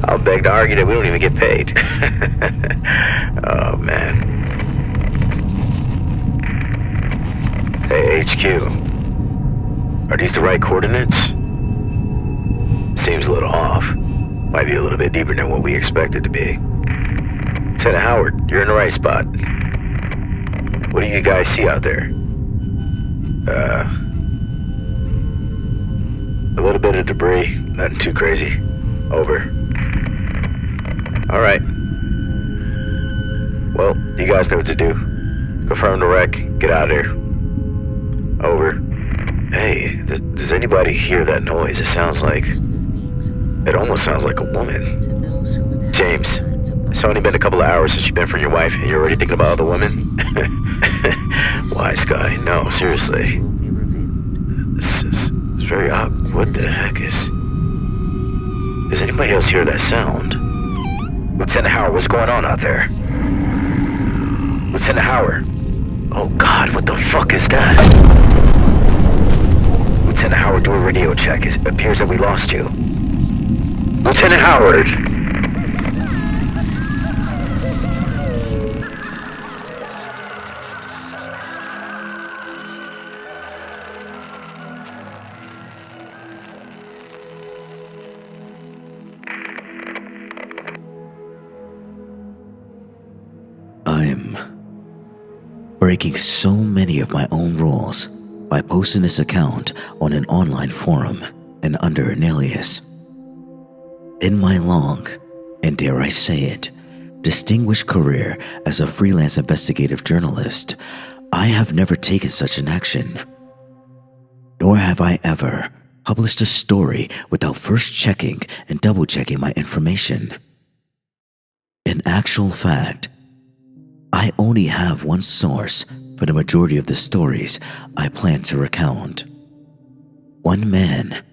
I'll beg to argue that we don't even get paid. Oh, man. Hey, HQ. Are these the right coordinates? Seems a little off. Might be a little bit deeper than what we expected to be. Lieutenant Howard, you're in the right spot. What do you guys see out there? A little bit of debris. Nothing too crazy. Over. Alright. Well, you guys know what to do. Confirm the wreck. Get out of here. Over. Hey, does anybody hear that noise? It almost sounds like a woman. James, it's only been a couple of hours since you've been from your wife, and you're already thinking about other women? Wise guy. No, seriously. It's very odd. What the heck is... Does anybody else hear that sound? Lieutenant Howard, what's going on out there? Lieutenant Howard. Oh God, what the fuck is that? Lieutenant Howard, do a radio check. It appears that we lost you. Lieutenant Howard! I'm breaking so many of my own rules by posting this account on an online forum and under an alias. In my long, and dare I say it, distinguished career as a freelance investigative journalist, I have never taken such an action. Nor have I ever published a story without first checking and double-checking my information. In actual fact, I only have one source for the majority of the stories I plan to recount. One man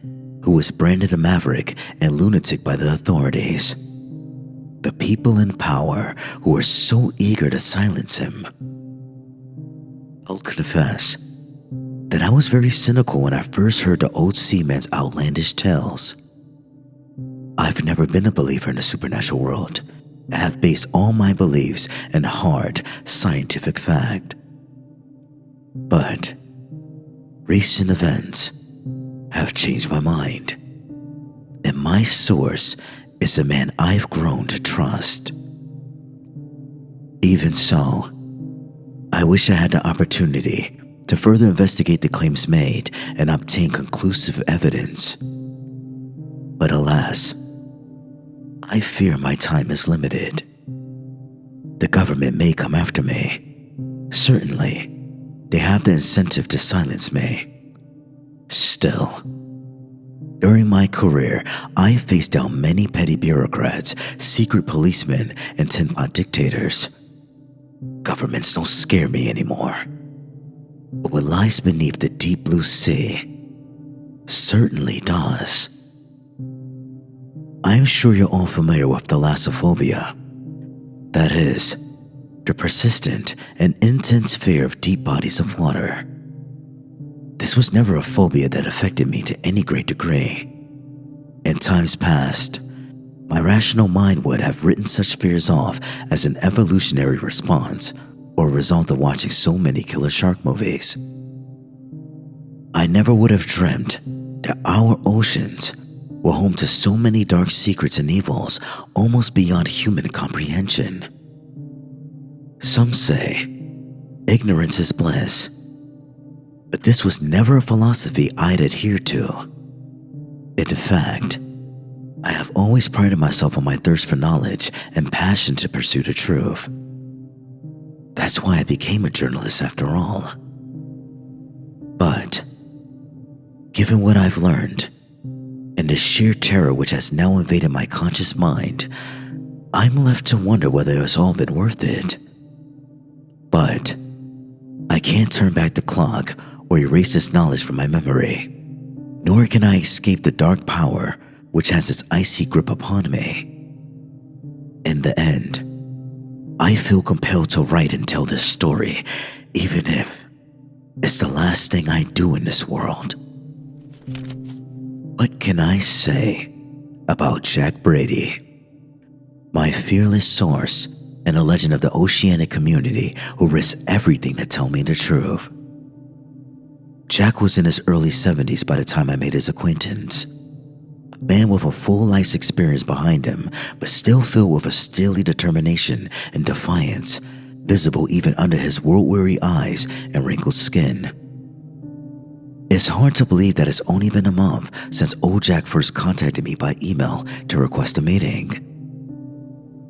who was branded a maverick and lunatic by the authorities. The people in power who were so eager to silence him. I'll confess that I was very cynical when I first heard the old seaman's outlandish tales. I've never been a believer in the supernatural world. I have based all my beliefs in hard scientific fact. But recent events have changed my mind, and my source is a man I've grown to trust. Even so, I wish I had the opportunity to further investigate the claims made and obtain conclusive evidence. But alas, I fear my time is limited. The government may come after me. Certainly, they have the incentive to silence me. Still, during my career, I faced down many petty bureaucrats, secret policemen, and tin-pot dictators. Governments don't scare me anymore. But what lies beneath the deep blue sea certainly does. I'm sure you're all familiar with thalassophobia. That is, the persistent and intense fear of deep bodies of water. This was never a phobia that affected me to any great degree. In times past, my rational mind would have written such fears off as an evolutionary response or a result of watching so many killer shark movies. I never would have dreamt that our oceans were home to so many dark secrets and evils almost beyond human comprehension. Some say ignorance is bliss, but this was never a philosophy I'd adhere to. In fact, I have always prided myself on my thirst for knowledge and passion to pursue the truth. That's why I became a journalist after all. But, given what I've learned, and the sheer terror which has now invaded my conscious mind, I'm left to wonder whether it's all been worth it. But I can't turn back the clock or erase this knowledge from my memory, nor can I escape the dark power which has its icy grip upon me. In the end, I feel compelled to write and tell this story, even if it's the last thing I do in this world. What can I say about Jack Brady? My fearless source and a legend of the oceanic community who risked everything to tell me the truth. Jack was in his early 70s by the time I made his acquaintance. A man with a full life's experience behind him, but still filled with a steely determination and defiance, visible even under his world-weary eyes and wrinkled skin. It's hard to believe that it's only been a month since old Jack first contacted me by email to request a meeting.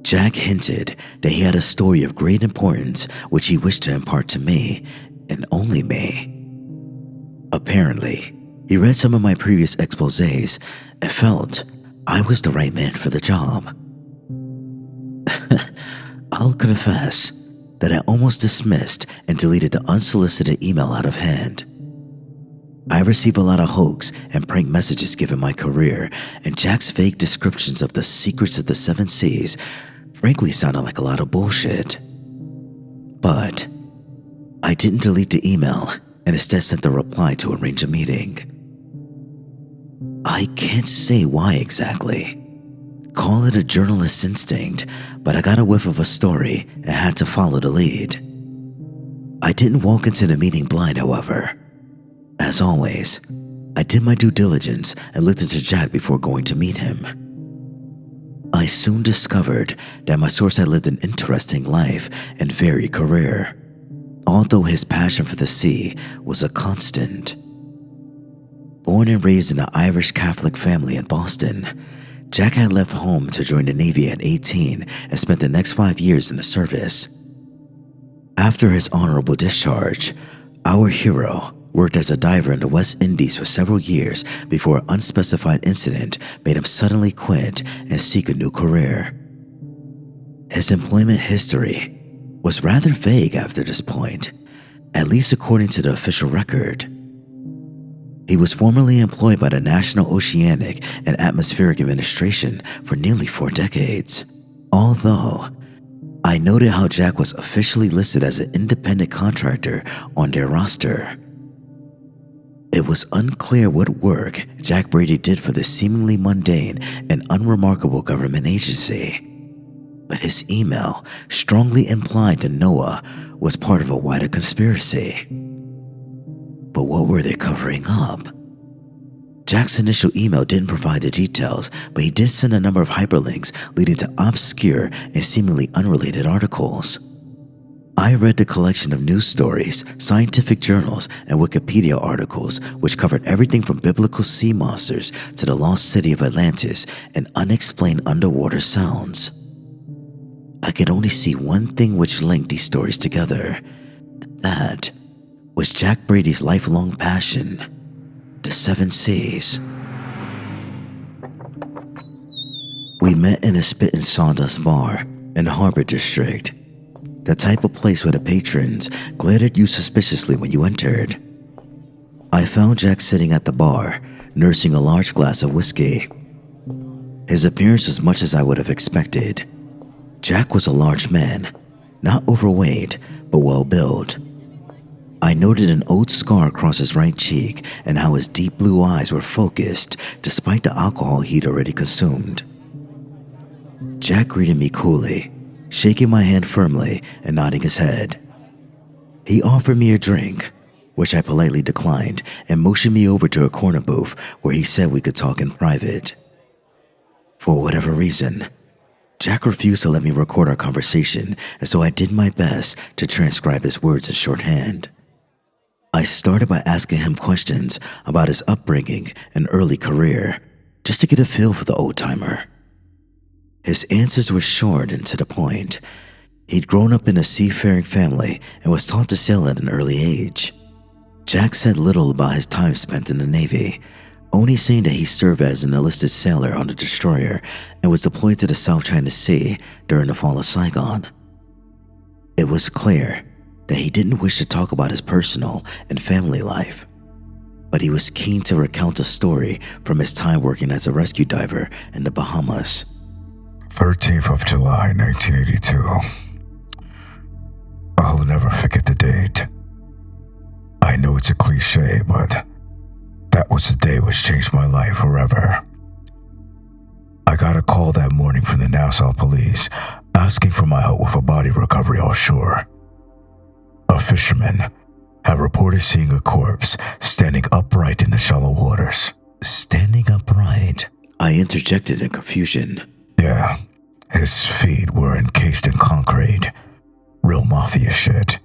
Jack hinted that he had a story of great importance which he wished to impart to me, and only me. Apparently, he read some of my previous exposés and felt I was the right man for the job. I'll confess that I almost dismissed and deleted the unsolicited email out of hand. I receive a lot of hoax and prank messages given my career, and Jack's vague descriptions of the secrets of the 7 seas frankly sounded like a lot of bullshit. But I didn't delete the email and instead sent a reply to arrange a meeting. I can't say why exactly. Call it a journalist's instinct, but I got a whiff of a story and had to follow the lead. I didn't walk into the meeting blind, however. As always, I did my due diligence and looked into Jack before going to meet him. I soon discovered that my source had lived an interesting life and varied career, although his passion for the sea was a constant. Born and raised in an Irish Catholic family in Boston, Jack had left home to join the Navy at 18 and spent the next 5 years in the service. After his honorable discharge, our hero worked as a diver in the West Indies for several years before an unspecified incident made him suddenly quit and seek a new career. His employment history was rather vague after this point, at least according to the official record. He was formerly employed by the National Oceanic and Atmospheric Administration for nearly 4 decades, although I noted how Jack was officially listed as an independent contractor on their roster. It was unclear what work Jack Brady did for this seemingly mundane and unremarkable government agency, but his email strongly implied that Noah was part of a wider conspiracy. But what were they covering up? Jack's initial email didn't provide the details, but he did send a number of hyperlinks leading to obscure and seemingly unrelated articles. I read the collection of news stories, scientific journals, and Wikipedia articles which covered everything from biblical sea monsters to the lost city of Atlantis and unexplained underwater sounds. I could only see one thing which linked these stories together, and that was Jack Brady's lifelong passion, the 7 seas. We met in a spit and sawdust bar in the Harbor District, the type of place where the patrons glared at you suspiciously when you entered. I found Jack sitting at the bar, nursing a large glass of whiskey. His appearance was much as I would have expected. Jack was a large man, not overweight, but well-built. I noted an old scar across his right cheek and how his deep blue eyes were focused despite the alcohol he'd already consumed. Jack greeted me coolly, shaking my hand firmly and nodding his head. He offered me a drink, which I politely declined, and motioned me over to a corner booth where he said we could talk in private. For whatever reason, Jack refused to let me record our conversation, and so I did my best to transcribe his words in shorthand. I started by asking him questions about his upbringing and early career, just to get a feel for the old-timer. His answers were short and to the point. He'd grown up in a seafaring family and was taught to sail at an early age. Jack said little about his time spent in the Navy, only saying that he served as an enlisted sailor on the destroyer and was deployed to the South China Sea during the fall of Saigon. It was clear that he didn't wish to talk about his personal and family life, but he was keen to recount a story from his time working as a rescue diver in the Bahamas. 13th of July, 1982. I'll never forget the date. I know it's a cliche, but that was the day which changed my life forever. I got a call that morning from the Nassau police asking for my help with a body recovery offshore. A fisherman had reported seeing a corpse standing upright in the shallow waters. Standing upright? I interjected in confusion. Yeah, his feet were encased in concrete. Real mafia shit.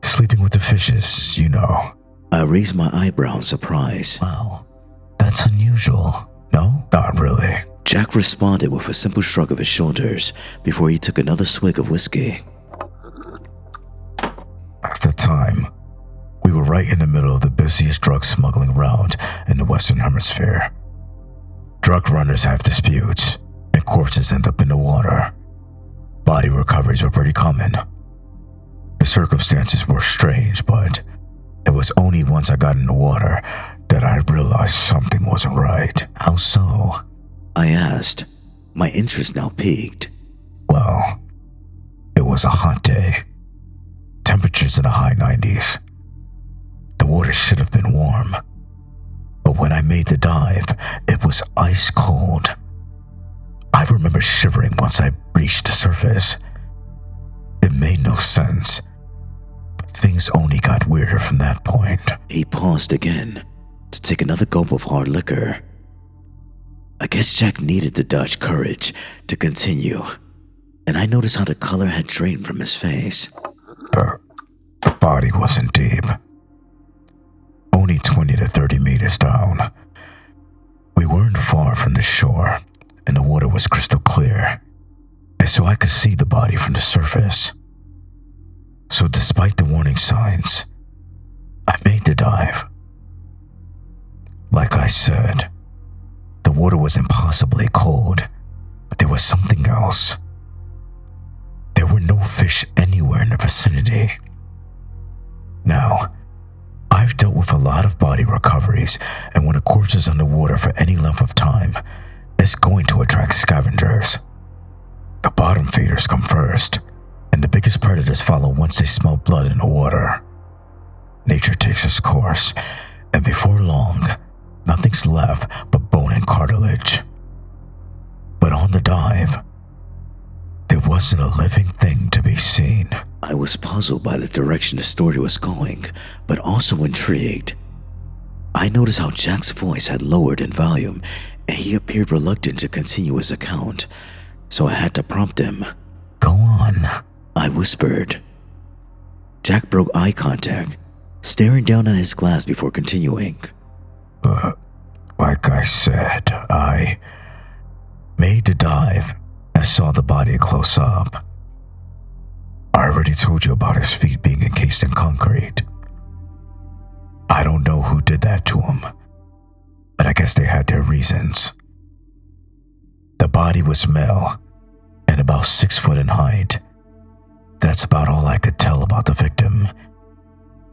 Sleeping with the fishes, you know. I raised my eyebrow in surprise. Wow, that's unusual, no? Not really. Jack responded with a simple shrug of his shoulders before he took another swig of whiskey. At the time, we were right in the middle of the busiest drug smuggling route in the Western Hemisphere. Drug runners have disputes, and corpses end up in the water. Body recoveries are pretty common. The circumstances were strange, but it was only once I got in the water that I realized something wasn't right. How so? I asked, my interest now piqued. Well, it was a hot day. Temperatures in the high 90s. The water should have been warm. But when I made the dive, it was ice cold. I remember shivering once I reached the surface. It made no sense. But things only got weirder from that point. He paused again to take another gulp of hard liquor. I guess Jack needed the Dutch courage to continue, and I noticed how the color had drained from his face. The body wasn't deep. Only 20 to 30 meters down. We weren't far from the shore, and the water was crystal clear, and so I could see the body from the surface. So despite the warning signs, I made the dive. Like I said, the water was impossibly cold, but there was something else. There were no fish anywhere in the vicinity. Now, I've dealt with a lot of body recoveries, and when a corpse is underwater for any length of time, it's going to attract scavengers. The bottom feeders come first, and the biggest predators follow once they smell blood in the water. Nature takes its course, and before long, nothing's left but bone and cartilage. But on the dive, there wasn't a living thing to be seen. I was puzzled by the direction the story was going, but also intrigued. I noticed how Jack's voice had lowered in volume, and he appeared reluctant to continue his account, so I had to prompt him. Go on, I whispered. Jack broke eye contact, staring down at his glass before continuing. Like I said, I made the dive and saw the body close up. I already told you about his feet being encased in concrete. I don't know who did that to him, but I guess they had their reasons. The body was male and about 6 foot in height. That's about all I could tell about the victim.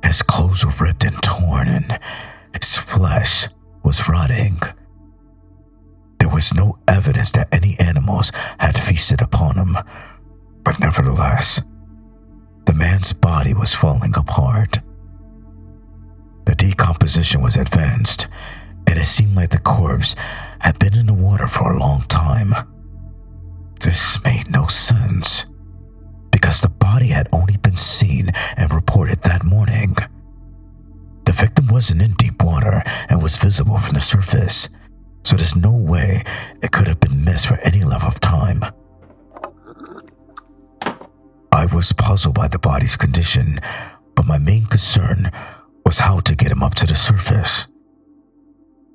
His clothes were ripped and torn, and his flesh was rotting. There was no evidence that any animals had feasted upon him, but nevertheless, the man's body was falling apart. The decomposition was advanced, and it seemed like the corpse had been in the water for a long time. This made no sense, because the body had only been seen and reported that morning. The victim wasn't in deep water and was visible from the surface, so there's no way it could have been missed for any length of time. I was puzzled by the body's condition, but my main concern was how to get him up to the surface.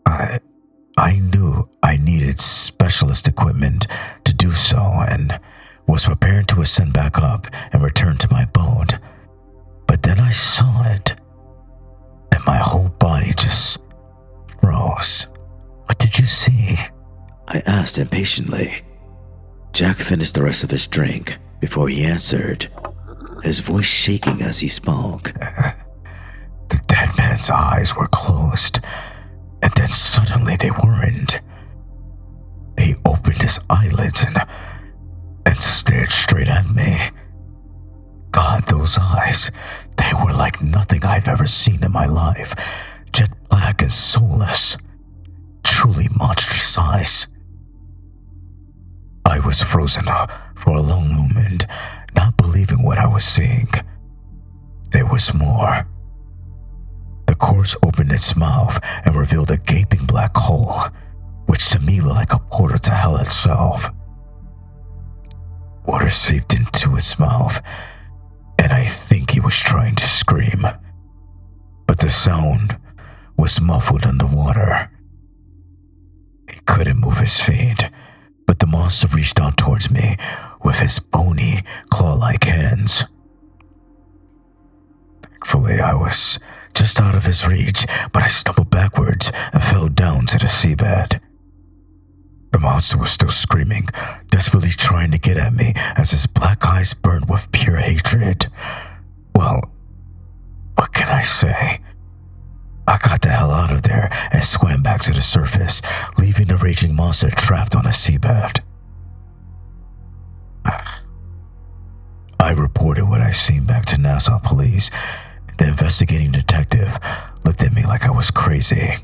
I knew I needed specialist equipment to do so, and was prepared to ascend back up and return to my boat. But then I saw it, and my whole body just froze. What did you see? I asked impatiently. Jack finished the rest of his drink before he answered, his voice shaking as he spoke. The dead man's eyes were closed, and then suddenly they weren't. He opened his eyelids and stared straight at me. God, those eyes, they were like nothing I've ever seen in my life. Jet black and soulless. Truly monstrous eyes. was frozen for a long moment, not believing what I was seeing. There was more. The corpse opened its mouth and revealed a gaping black hole, which to me looked like a portal to hell itself. Water seeped into its mouth, and I think he was trying to scream. But the sound was muffled underwater. He couldn't move his feet, but the monster reached out towards me with his bony, claw-like hands. Thankfully, I was just out of his reach, but I stumbled backwards and fell down to the seabed. The monster was still screaming, desperately trying to get at me as his black eyes burned with pure hatred. Well, what can I say? I got the hell out of there and swam back to the surface, leaving the raging monster trapped on the seabed. I reported what I seen back to Nassau police. The investigating detective looked at me like I was crazy.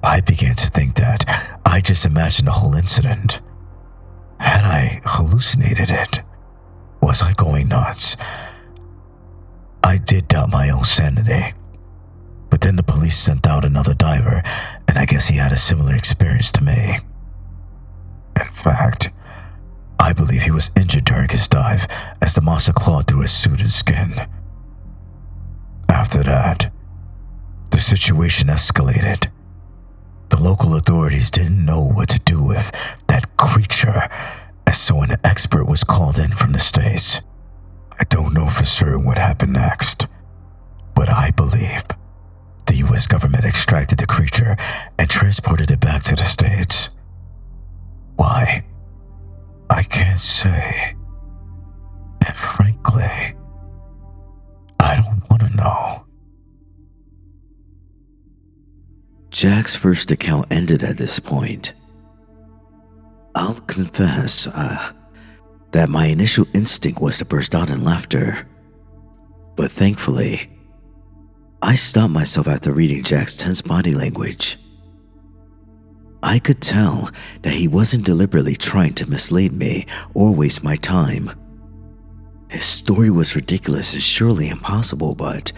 I began to think that I just imagined the whole incident. Had I hallucinated it? Was I going nuts? I did doubt my own sanity. But then the police sent out another diver, and I guess he had a similar experience to me. In fact, I believe he was injured during his dive as the monster clawed through his suit and skin. After that, the situation escalated. The local authorities didn't know what to do with that creature, and so an expert was called in from the States. I don't know for certain what happened next, but I believe the US government extracted the creature and transported it back to the States. Why? I can't say. And frankly, I don't want to know. Jack's first account ended at this point. I'll confess that my initial instinct was to burst out in laughter. But thankfully, I stopped myself after reading Jack's tense body language. I could tell that he wasn't deliberately trying to mislead me or waste my time. His story was ridiculous and surely impossible, but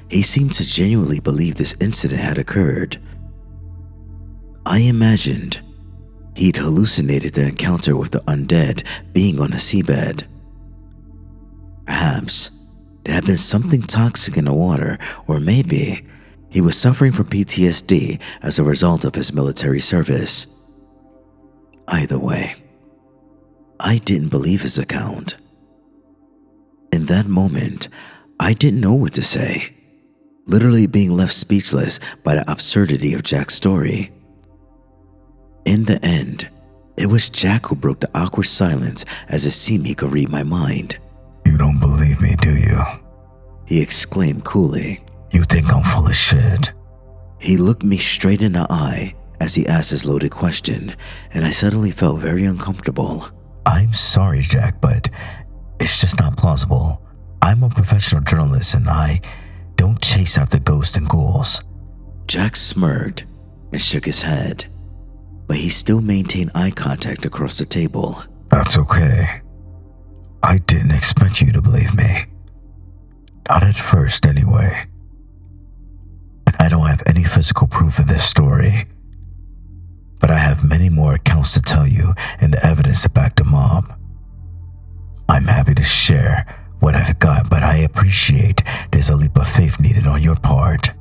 he seemed to genuinely believe this incident had occurred. I imagined he'd hallucinated the encounter with the undead being on a seabed. Perhaps there had been something toxic in the water, or maybe he was suffering from PTSD as a result of his military service. Either way, I didn't believe his account. In that moment, I didn't know what to say, literally being left speechless by the absurdity of Jack's story. In the end, it was Jack who broke the awkward silence as it seemed he could read my mind. You don't believe me, do you? He exclaimed coolly. You think I'm full of shit? He looked me straight in the eye as he asked his loaded question, and I suddenly felt very uncomfortable. I'm sorry, Jack, but it's just not plausible. I'm a professional journalist and I don't chase after ghosts and ghouls. Jack smirked and shook his head, but he still maintained eye contact across the table. That's okay. I didn't expect you to believe me. Not at first, anyway. And I don't have any physical proof of this story. But I have many more accounts to tell you and the evidence to back them up. I'm happy to share what I've got, but I appreciate there's a leap of faith needed on your part.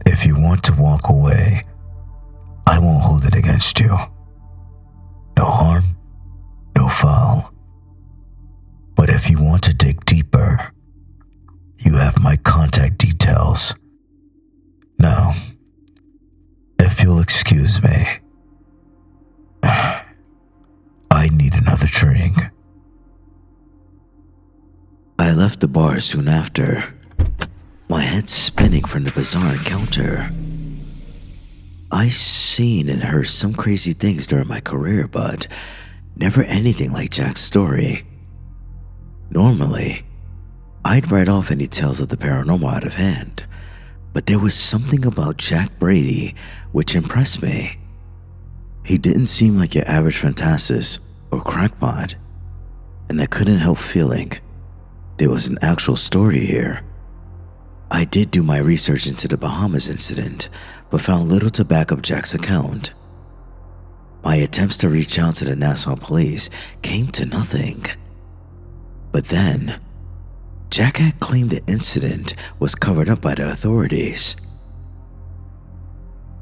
If you want to walk away, I won't hold it against you. No harm, no foul. But if you want to dig deeper, you have my contact details. Now, if you'll excuse me, I need another drink. I left the bar soon after, my head spinning from the bizarre encounter. I've seen and heard some crazy things during my career, but never anything like Jack's story. Normally, I'd write off any tales of the paranormal out of hand, but there was something about Jack Brady which impressed me. He didn't seem like your average fantasist or crackpot, and I couldn't help feeling there was an actual story here. I did do my research into the Bahamas incident, but found little to back up Jack's account. My attempts to reach out to the Nassau police came to nothing. But then, Jack had claimed the incident was covered up by the authorities.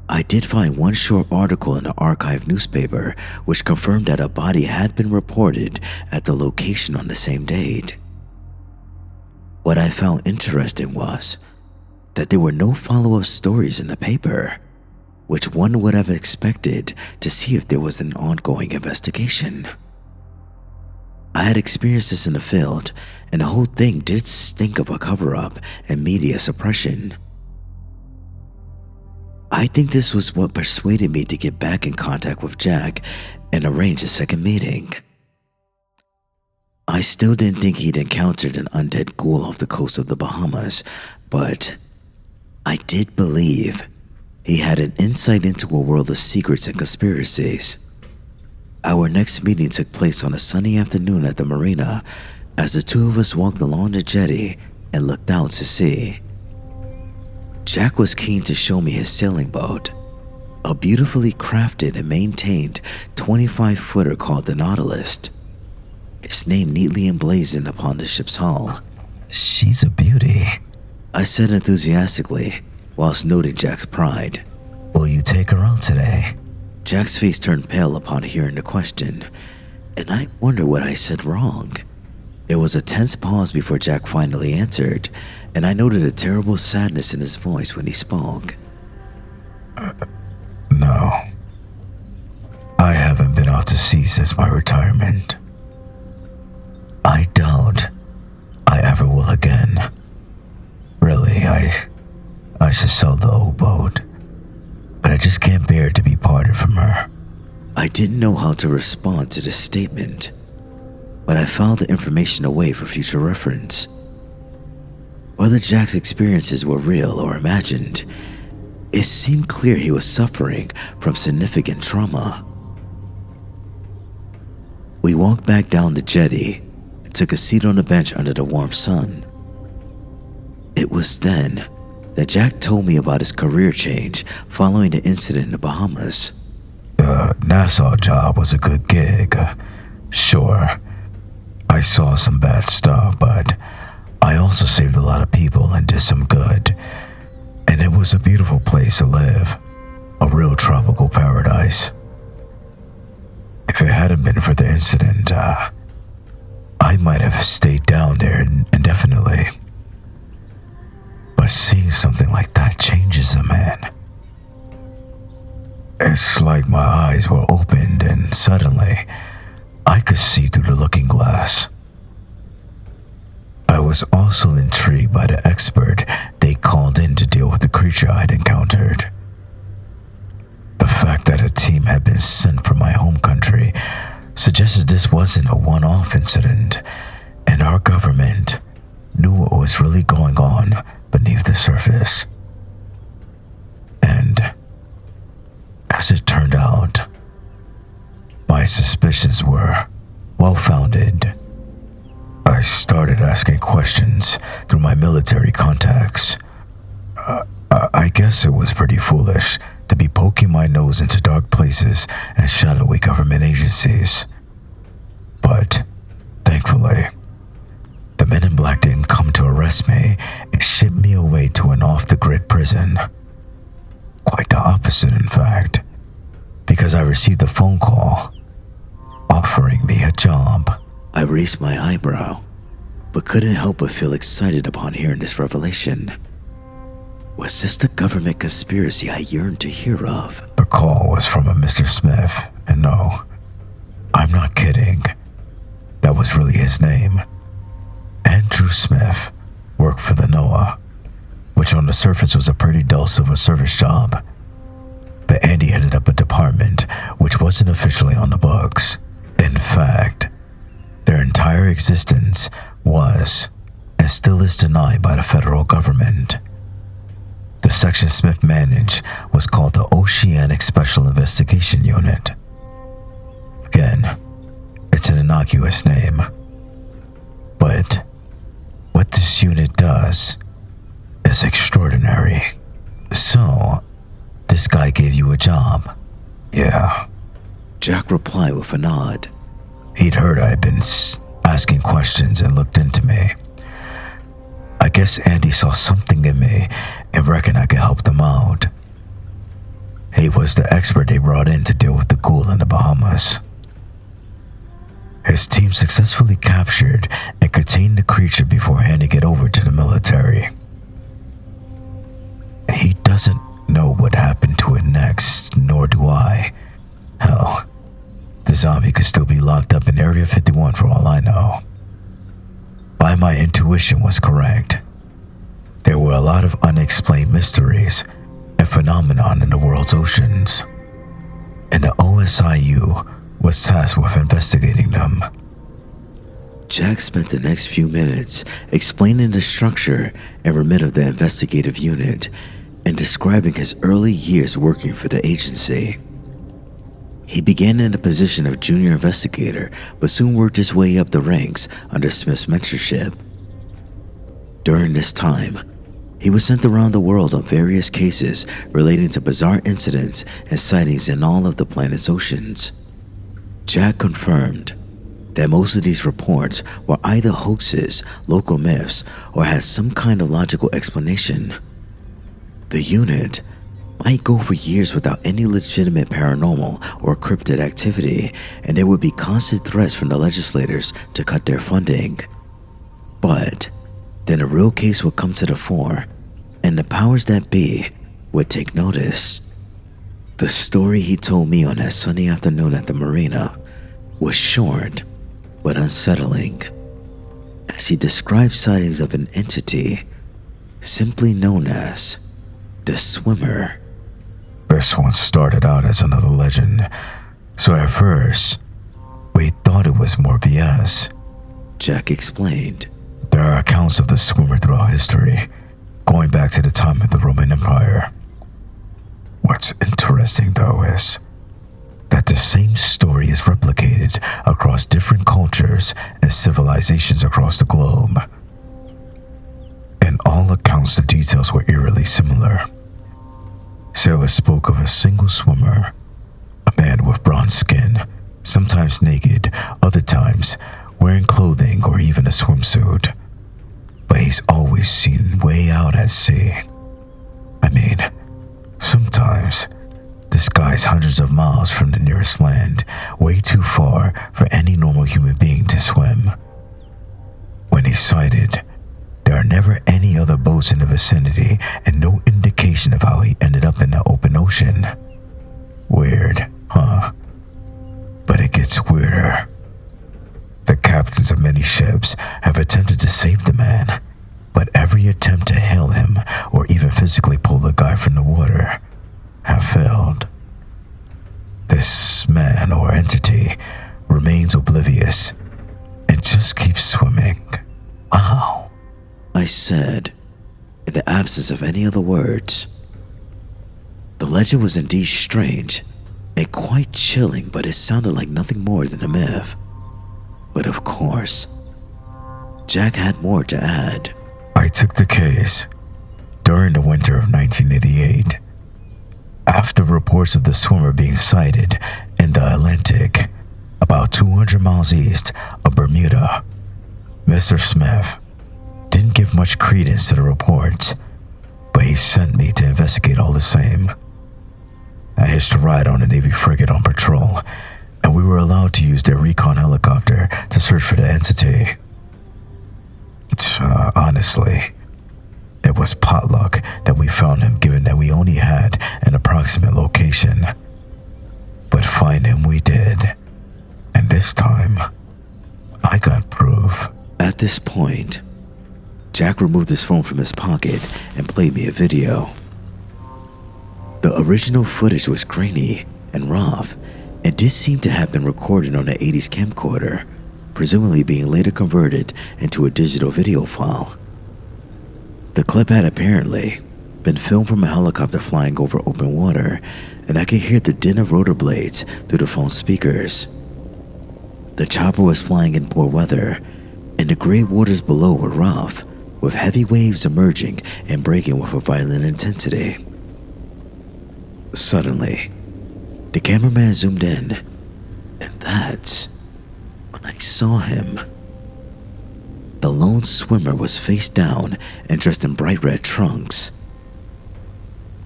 I did find one short article in the archive newspaper which confirmed that a body had been reported at the location on the same date. What I found interesting was that there were no follow-up stories in the paper, which one would have expected to see if there was an ongoing investigation. I had experienced this in the field, and the whole thing did stink of a cover-up and media suppression. I think this was what persuaded me to get back in contact with Jack and arrange a second meeting. I still didn't think he'd encountered an undead ghoul off the coast of the Bahamas, but I did believe he had an insight into a world of secrets and conspiracies. Our next meeting took place on a sunny afternoon at the marina as the two of us walked along the jetty and looked out to sea. Jack was keen to show me his sailing boat, a beautifully crafted and maintained 25-footer called the Nautilus, its name neatly emblazoned upon the ship's hull. She's a beauty, I said enthusiastically, whilst noting Jack's pride. Will you take her out today? Jack's face turned pale upon hearing the question, and I wonder what I said wrong. There was a tense pause before Jack finally answered, and I noted a terrible sadness in his voice when he spoke. No. I haven't been out to sea since my retirement. I doubt I ever will again. Really, I should sell the old boat, but I just can't bear to be parted from her. I didn't know how to respond to this statement, but I filed the information away for future reference. Whether Jack's experiences were real or imagined, it seemed clear he was suffering from significant trauma. We walked back down the jetty and took a seat on a bench under the warm sun. It was then that Jack told me about his career change following the incident in the Bahamas. The Nassau job was a good gig. Sure, I saw some bad stuff, but I also saved a lot of people and did some good. And it was a beautiful place to live. A real tropical paradise. If it hadn't been for the incident, I might have stayed down there indefinitely. But seeing something like that changes a man. It's like my eyes were opened and suddenly I could see through the looking glass. I was also intrigued by the expert they called in to deal with the creature I'd encountered. The fact that a team had been sent from my home country suggested this wasn't a one-off incident, and our government knew what was really going on beneath the surface. And as it turned out, my suspicions were well-founded. I started asking questions through my military contacts. I guess it was pretty foolish to be poking my nose into dark places and shadowy government agencies. But, thankfully, the men in black didn't come to arrest me and ship me away to an off-the-grid prison. Quite the opposite, in fact, because I received a phone call offering me a job. I raised my eyebrow, but couldn't help but feel excited upon hearing this revelation. Was this the government conspiracy I yearned to hear of? The call was from a Mr. Smith, and no, I'm not kidding. That was really his name. Andrew Smith worked for the NOAA, which on the surface was a pretty dull civil service job. But Andy headed up a department which wasn't officially on the books. In fact, their entire existence was and still is denied by the federal government. The section Smith managed was called the Oceanic Special Investigation Unit. Again, it's an innocuous name. But what this unit does is extraordinary. So, this guy gave you a job? Yeah. Jack replied with a nod. He'd heard I'd been asking questions and looked into me. I guess Andy saw something in me and reckoned I could help them out. He was the expert they brought in to deal with the ghoul in the Bahamas. His team successfully captured and contained the creature before handing it over to the military. He doesn't know what happened to it next, nor do I. Hell, the zombie could still be locked up in Area 51 for all I know. But my intuition was correct. There were a lot of unexplained mysteries and phenomenon in the world's oceans, and the OSIU was tasked with investigating them. Jack spent the next few minutes explaining the structure and remit of the investigative unit and describing his early years working for the agency. He began in the position of junior investigator, but soon worked his way up the ranks under Smith's mentorship. During this time, he was sent around the world on various cases relating to bizarre incidents and sightings in all of the planet's oceans. Jack confirmed that most of these reports were either hoaxes, local myths, or had some kind of logical explanation. The unit might go for years without any legitimate paranormal or cryptid activity, and there would be constant threats from the legislators to cut their funding. But then a real case would come to the fore, and the powers that be would take notice. The story he told me on that sunny afternoon at the marina was short but unsettling, as he described sightings of an entity simply known as the Swimmer. This one started out as another legend, so at first, we thought it was more BS. Jack explained. There are accounts of the Swimmer throughout history, going back to the time of the Roman Empire. What's interesting, though, is that the same story is replicated across different cultures and civilizations across the globe. In all accounts, the details were eerily similar. Sailors spoke of a single swimmer, a man with bronze skin, sometimes naked, other times wearing clothing or even a swimsuit. But he's always seen way out at sea. I mean, sometimes this guy's hundreds of miles from the nearest land, way too far for any normal human being to swim. When he's sighted, there are never any other boats in the vicinity and no indication of how he ended up in the open ocean. Weird, huh? But it gets weirder. The captains of many ships have attempted to save the man, but every attempt to hail him or even physically pull the guy from the water have failed. This man or entity remains oblivious and just keeps swimming. Ow, I said, in the absence of any other words. The legend was indeed strange and quite chilling, but it sounded like nothing more than a myth. But of course, Jack had more to add. I took the case during the winter of 1988. After reports of the swimmer being sighted in the Atlantic, about 200 miles east of Bermuda, Mr. Smith didn't give much credence to the reports, but he sent me to investigate all the same. I hitched a ride on a Navy frigate on patrol, and we were allowed to use their recon helicopter to search for the entity. Honestly, it was potluck that we found him, given that we only had an approximate location. But find him we did, and this time, I got proof. At this point, Jack removed his phone from his pocket and played me a video. The original footage was grainy and rough, and did seem to have been recorded on an 80s camcorder, presumably being later converted into a digital video file. The clip had apparently been filmed from a helicopter flying over open water, and I could hear the din of rotor blades through the phone speakers. The chopper was flying in poor weather, and the gray waters below were rough, with heavy waves emerging and breaking with a violent intensity. Suddenly, the cameraman zoomed in, and that's when I saw him. The lone swimmer was face down and dressed in bright red trunks.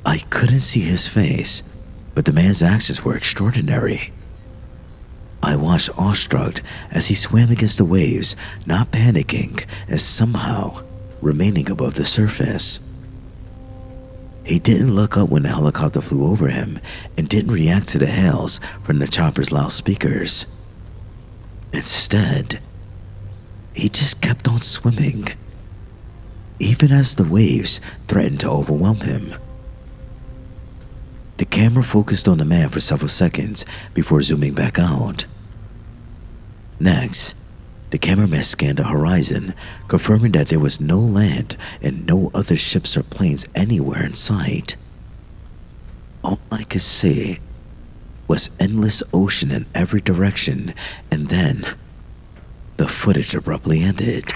I couldn't see his face, but the man's actions were extraordinary. I watched awestruck as he swam against the waves, not panicking and somehow remaining above the surface. He didn't look up when the helicopter flew over him and didn't react to the hails from the chopper's loudspeakers. Instead, he just kept on swimming, even as the waves threatened to overwhelm him. The camera focused on the man for several seconds before zooming back out. Next, the cameraman scanned the horizon, confirming that there was no land and no other ships or planes anywhere in sight. All I could see was endless ocean in every direction, and then the footage abruptly ended.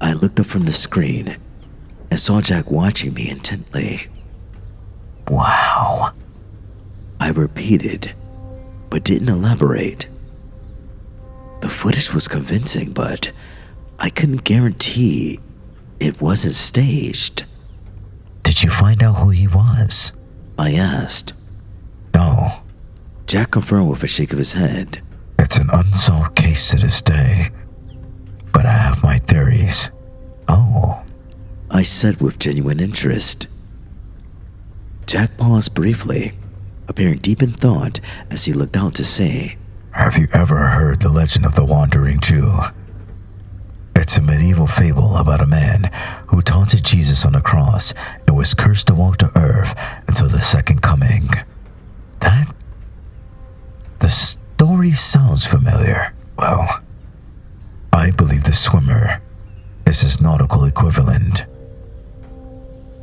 I looked up from the screen and saw Jack watching me intently. Wow. I repeated, but didn't elaborate. The footage was convincing, but I couldn't guarantee it wasn't staged. Did you find out who he was? I asked. No. Jack confirmed with a shake of his head. It's an unsolved case to this day, but I have my theories. Oh. I said with genuine interest. Jack paused briefly, appearing deep in thought as he looked out to sea. Have you ever heard the legend of the Wandering Jew? It's a medieval fable about a man who taunted Jesus on the cross and was cursed to walk the earth until the second coming. The story sounds familiar. Well, I believe the swimmer is his nautical equivalent.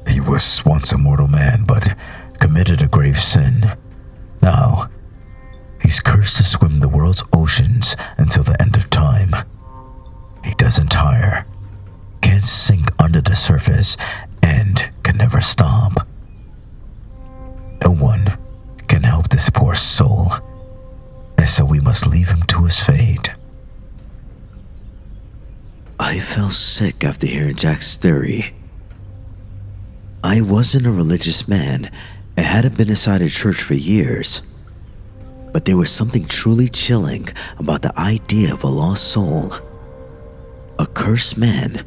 He was once a mortal man, but committed a grave sin. Now, he's cursed to swim the world's oceans until the end of time. He doesn't tire, can't sink under the surface, and can never stop. No one can help this poor soul, and so we must leave him to his fate. I felt sick after hearing Jack's theory. I wasn't a religious man and hadn't been inside a church for years, but there was something truly chilling about the idea of a lost soul. A cursed man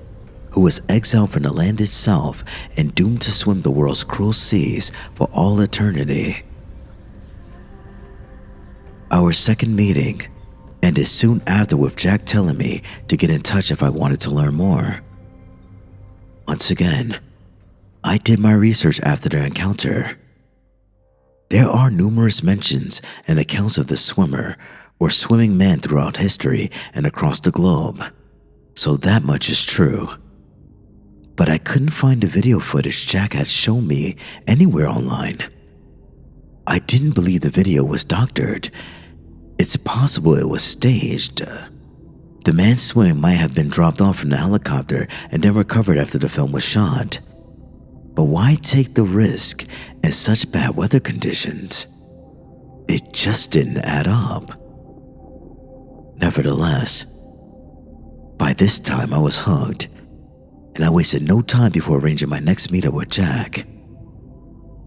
who was exiled from the land itself and doomed to swim the world's cruel seas for all eternity. Our second meeting ended soon after with Jack telling me to get in touch if I wanted to learn more. Once again, I did my research after the encounter. There are numerous mentions and accounts of the swimmer or swimming man throughout history and across the globe, so that much is true. But I couldn't find the video footage Jack had shown me anywhere online. I didn't believe the video was doctored. It's possible it was staged. The man swimming might have been dropped off from the helicopter and then recovered after the film was shot. But why take the risk in such bad weather conditions? It just didn't add up. Nevertheless, by this time I was hooked, and I wasted no time before arranging my next meetup with Jack.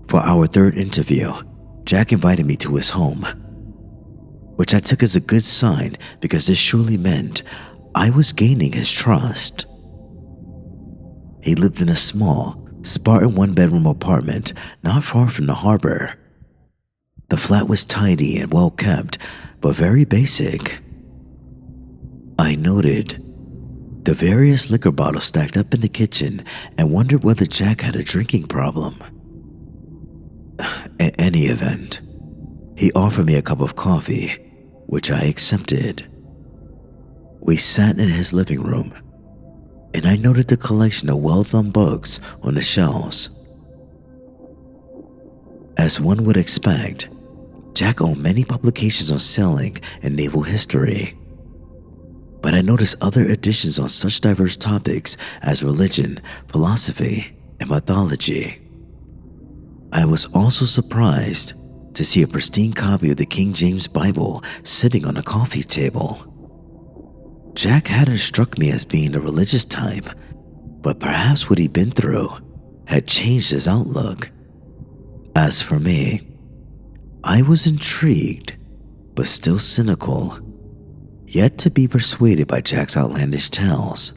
For our third interview, Jack invited me to his home, which I took as a good sign because this surely meant I was gaining his trust. He lived in a small, Spartan one-bedroom apartment not far from the harbor. The flat was tidy and well-kept, but very basic. I noted the various liquor bottles stacked up in the kitchen and wondered whether Jack had a drinking problem. In any event, he offered me a cup of coffee, which I accepted. We sat in his living room, and I noted the collection of well-thumbed books on the shelves. As one would expect, Jack owned many publications on sailing and naval history. But I noticed other editions on such diverse topics as religion, philosophy, and mythology. I was also surprised to see a pristine copy of the King James Bible sitting on a coffee table. Jack hadn't struck me as being a religious type, but perhaps what he'd been through had changed his outlook. As for me, I was intrigued, but still cynical, yet to be persuaded by Jack's outlandish tales.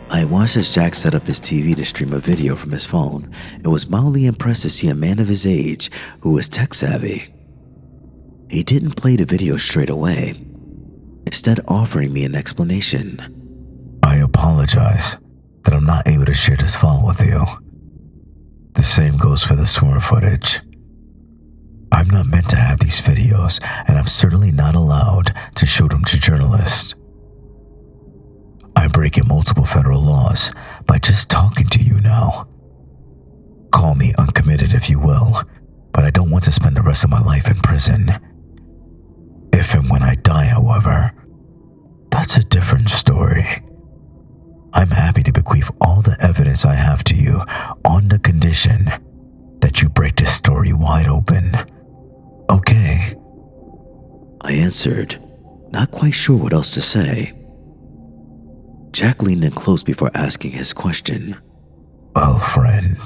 I watched as Jack set up his TV to stream a video from his phone and was mildly impressed to see a man of his age who was tech-savvy. He didn't play the video straight away, instead offering me an explanation. I apologize that I'm not able to share this file with you. The same goes for the swear footage. I'm not meant to have these videos, and I'm certainly not allowed to show them to journalists. I'm breaking multiple federal laws by just talking to you now. Call me uncommitted if you will, but I don't want to spend the rest of my life in prison. If and when I die, however, that's a different story. I'm happy to bequeath all the evidence I have to you on the condition that you break this story wide open. Okay? I answered, not quite sure what else to say. Jack leaned in close before asking his question. Well, friend,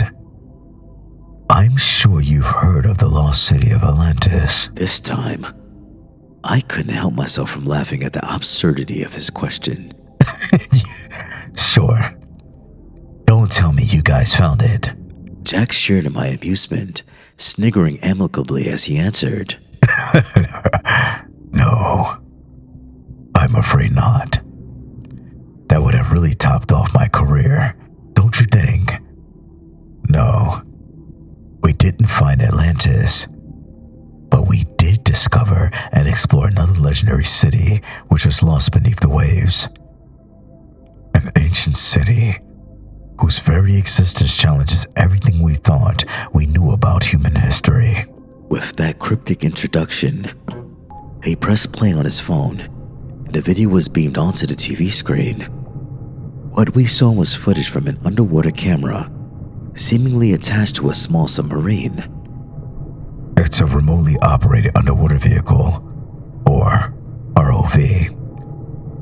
I'm sure you've heard of the lost city of Atlantis. This time, I couldn't help myself from laughing at the absurdity of his question. Sure. Don't tell me you guys found it. Jack shared in my amusement, sniggering amicably as he answered. No, I'm afraid not. That would have really topped off my career, don't you think? No, we didn't find Atlantis, but we did discover and explore another legendary city which was lost beneath the waves. An ancient city whose very existence challenges everything we thought we knew about human history. With that cryptic introduction, he pressed play on his phone, and the video was beamed onto the TV screen. What we saw was footage from an underwater camera, seemingly attached to a small submarine. It's a remotely operated underwater vehicle, or ROV.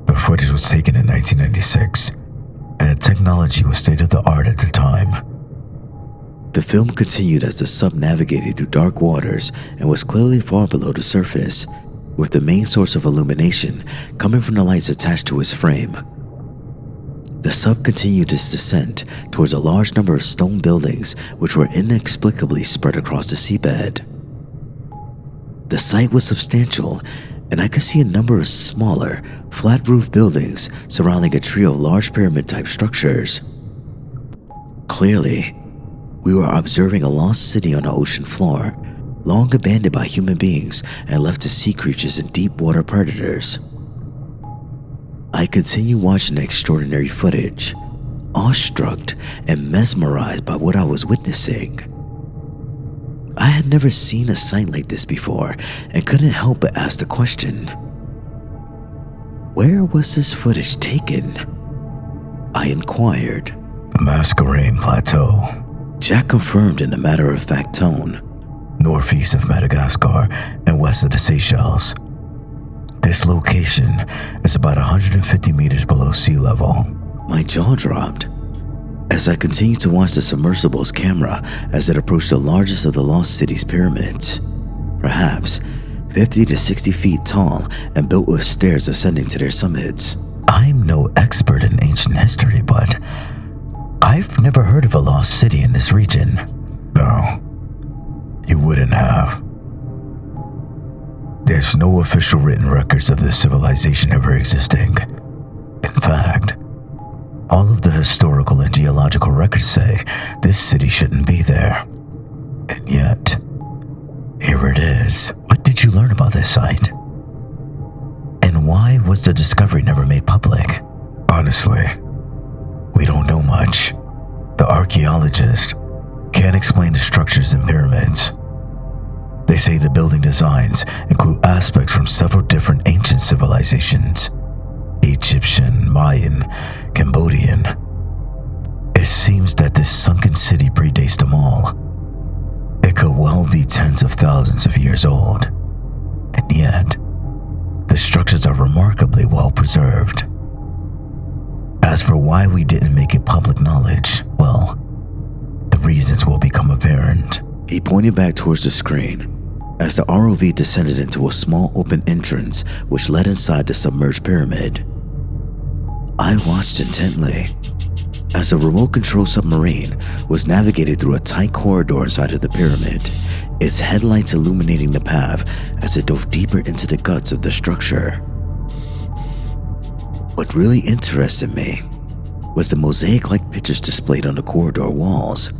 The footage was taken in 1996, and the technology was state-of-the-art at the time. The film continued as the sub navigated through dark waters and was clearly far below the surface, with the main source of illumination coming from the lights attached to its frame. The sub continued its descent towards a large number of stone buildings which were inexplicably spread across the seabed. The site was substantial, and I could see a number of smaller, flat-roof buildings surrounding a trio of large pyramid-type structures. Clearly, we were observing a lost city on the ocean floor, long abandoned by human beings and left to sea creatures and deep-water predators. I continued watching the extraordinary footage, awestruck and mesmerized by what I was witnessing. I had never seen a sight like this before and couldn't help but ask the question, where was this footage taken? I inquired. The Mascarene Plateau. Jack confirmed in a matter-of-fact tone. Northeast of Madagascar and west of the Seychelles. This location is about 150 meters below sea level. My jaw dropped as I continued to watch the submersible's camera as it approached the largest of the lost city's pyramids, perhaps 50 to 60 feet tall and built with stairs ascending to their summits. I'm no expert in ancient history, but I've never heard of a lost city in this region. No, you wouldn't have. There's no official written records of this civilization ever existing. In fact, all of the historical and geological records say this city shouldn't be there. And yet, here it is. What did you learn about this site? And why was the discovery never made public? Honestly, we don't know much. The archaeologists can't explain the structures in pyramids. They say the building designs include aspects from several different ancient civilizations: Egyptian, Mayan, Cambodian. It seems that this sunken city predates them all. It could well be tens of thousands of years old. And yet, the structures are remarkably well preserved. As for why we didn't make it public knowledge, well, the reasons will become apparent. He pointed back towards the screen as the ROV descended into a small open entrance which led inside the submerged pyramid. I watched intently as the remote-control submarine was navigated through a tight corridor inside of the pyramid, its headlights illuminating the path as it dove deeper into the guts of the structure. What really interested me was the mosaic-like pictures displayed on the corridor walls.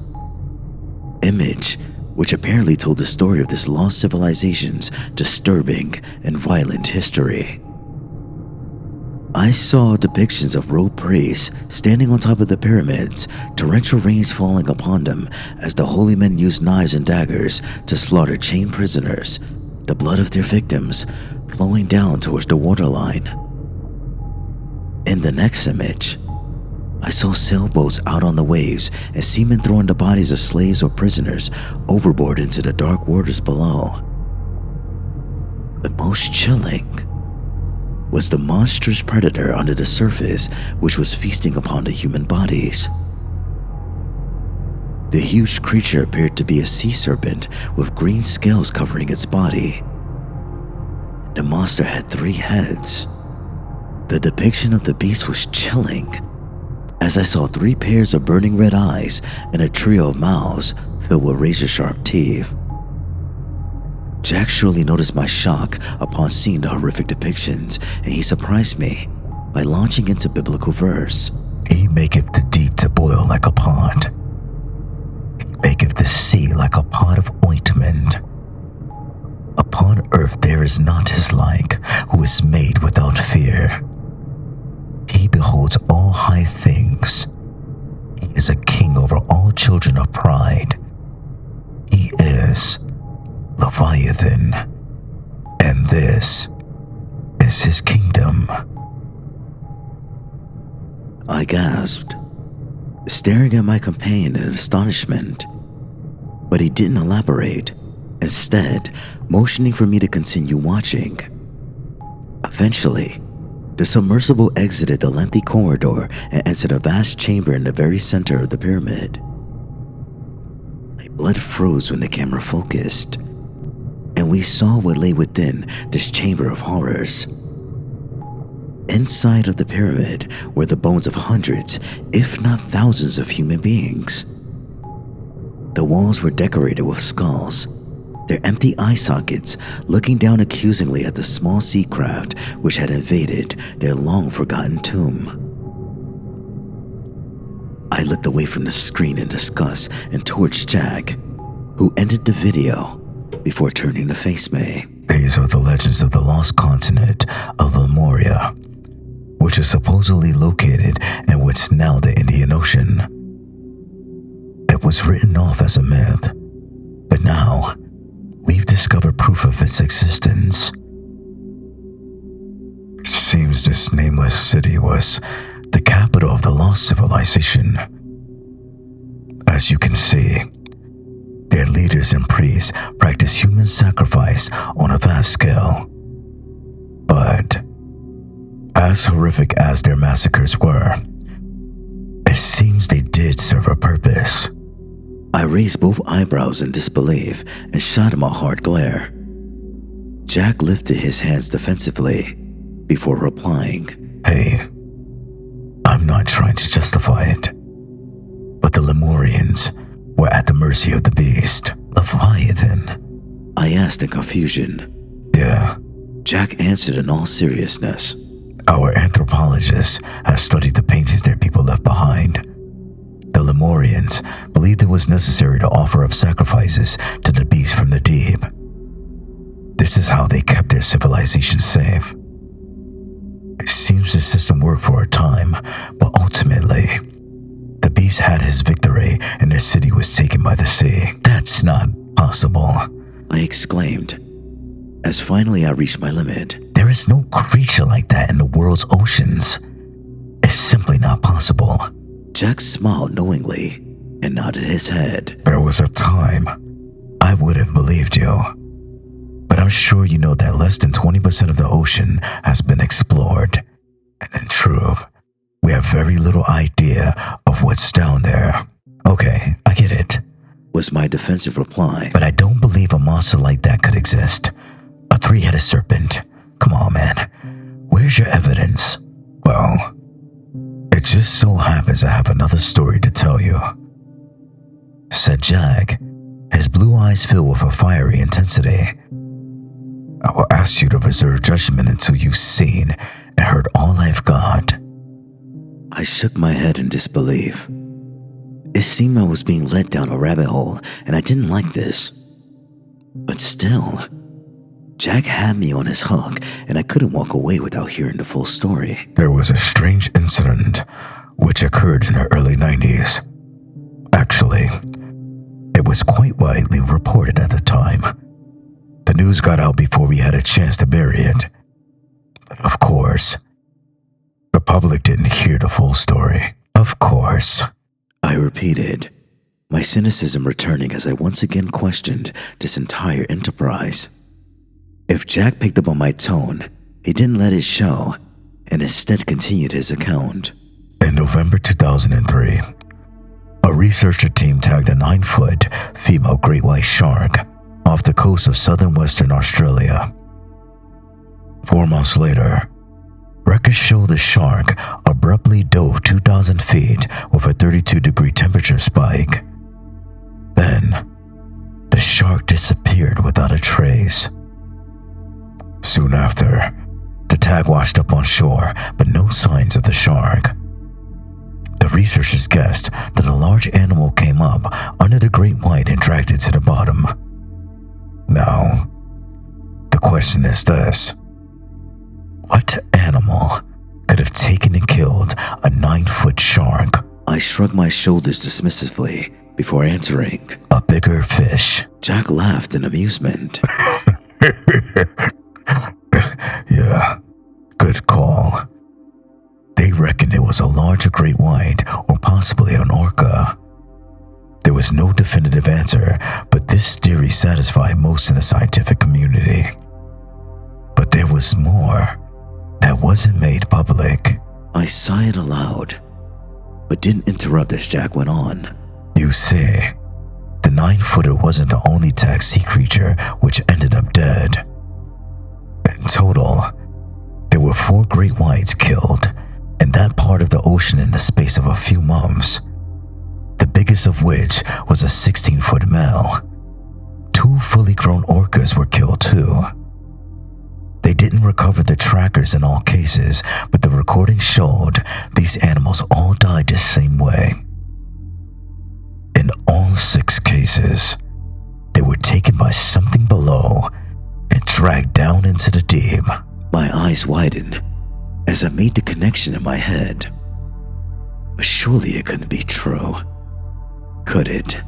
Image which apparently told the story of this lost civilization's disturbing and violent history. I saw depictions of robed priests standing on top of the pyramids, torrential rains falling upon them as the holy men used knives and daggers to slaughter chained prisoners, the blood of their victims flowing down towards the waterline. In the next image, I saw sailboats out on the waves and seamen throwing the bodies of slaves or prisoners overboard into the dark waters below. But most chilling was the monstrous predator under the surface which was feasting upon the human bodies. The huge creature appeared to be a sea serpent with green scales covering its body. The monster had 3 heads. The depiction of the beast was chilling, as I saw 3 pairs of burning red eyes and a trio of mouths filled with razor-sharp teeth. Jack surely noticed my shock upon seeing the horrific depictions, and he surprised me by launching into biblical verse. He maketh the deep to boil like a pot. He maketh the sea like a pot of ointment. Upon earth there is not his like, who is made without fear. He beholds all high things. He is a king over all children of pride. He is Leviathan, and this is his kingdom. I gasped, staring at my companion in astonishment, but he didn't elaborate, instead motioning for me to continue watching. Eventually, the submersible exited the lengthy corridor and entered a vast chamber in the very center of the pyramid. My blood froze when the camera focused, and we saw what lay within this chamber of horrors. Inside of the pyramid were the bones of hundreds, if not thousands, of human beings. The walls were decorated with skulls, their empty eye sockets looking down accusingly at the small sea craft which had invaded their long-forgotten tomb. I looked away from the screen in disgust and towards Jack, who ended the video before turning to face me. These are the legends of the lost continent of Lemuria, which is supposedly located in what's now the Indian Ocean. It was written off as a myth, but now we've discovered proof of its existence. It seems this nameless city was the capital of the lost civilization. As you can see, their leaders and priests practice human sacrifice on a vast scale. But as horrific as their massacres were, it seems they did serve a purpose. I raised both eyebrows in disbelief and shot him a hard glare. Jack lifted his hands defensively before replying, Hey, I'm not trying to justify it, but the Lemurians were at the mercy of the beast, Leviathan. I asked in confusion. Yeah. Jack answered in all seriousness. Our anthropologist has studied the paintings their people left behind. The Lemurians believed it was necessary to offer up sacrifices to the beast from the deep. This is how they kept their civilization safe. It seems the system worked for a time, but ultimately, the beast had his victory and the city was taken by the sea. That's not possible, I exclaimed, as finally I reached my limit. There is no creature like that in the world's oceans. It's simply not possible. Jack smiled knowingly and nodded his head. There was a time I would have believed you. But I'm sure you know that less than 20% of the ocean has been explored. And in truth, we have very little idea of what's down there. Okay, I get it, was my defensive reply. but I don't believe a monster like that could exist. A three-headed serpent. Come on, man. Where's your evidence? Well, it just so happens I have another story to tell you, said Jack, his blue eyes filled with a fiery intensity. I will ask you to reserve judgment until you've seen and heard all I've got. I shook my head in disbelief. It seemed I was being led down a rabbit hole, and I didn't like this. But still, Jack had me on his hook, and I couldn't walk away without hearing the full story. There was a strange incident which occurred in the early 90s. Actually, it was quite widely reported at the time. The news got out before we had a chance to bury it. But of course, the public didn't hear the full story. Of course. I repeated, my cynicism returning as I once again questioned this entire enterprise. If Jack picked up on my tone, he didn't let it show, and instead continued his account. In November 2003, a researcher team tagged a 9-foot female great white shark off the coast of southern Western Australia. 4 months later, records show the shark abruptly dove 2,000 feet with a 32-degree temperature spike. Then, the shark disappeared without a trace. Soon after, the tag washed up on shore, but no signs of the shark. The researchers guessed that a large animal came up under the great white and dragged it to the bottom. Now, the question is this. What animal could have taken and killed a 9-foot shark? I shrugged my shoulders dismissively before answering. A bigger fish. Jack laughed in amusement. Yeah, good call. They reckoned it was a larger great white or possibly an orca. There was no definitive answer, but this theory satisfied most in the scientific community. But there was more that wasn't made public. I sighed aloud, but didn't interrupt as Jack went on. You see, the 9-footer wasn't the only tagged sea creature which ended up dead. In total, there were 4 great whites killed in that part of the ocean in the space of a few months, the biggest of which was a 16-foot male. 2 fully grown orcas were killed too. They didn't recover the trackers in all cases, but the recording showed these animals all died the same way. In all 6 cases, they were taken by something below and dragged down into the deep. My eyes widened as I made the connection in my head. But surely it couldn't be true. Could it?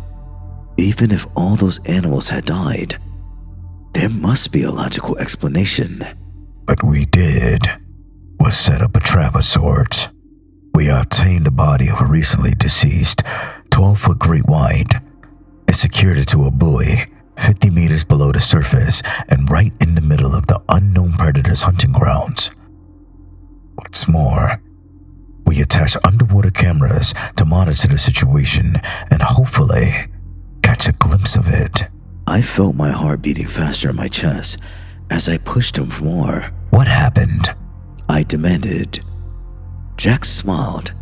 Even if all those animals had died, there must be a logical explanation. What we did was set up a trap of sorts. We obtained the body of a recently deceased 12-foot great white and secured it to a buoy 50 meters below the surface and right in the middle of the unknown predator's hunting grounds. What's more, we attached underwater cameras to monitor the situation and hopefully catch a glimpse of it. I felt my heart beating faster in my chest as I pushed him for more. What happened? I demanded. Jack smiled,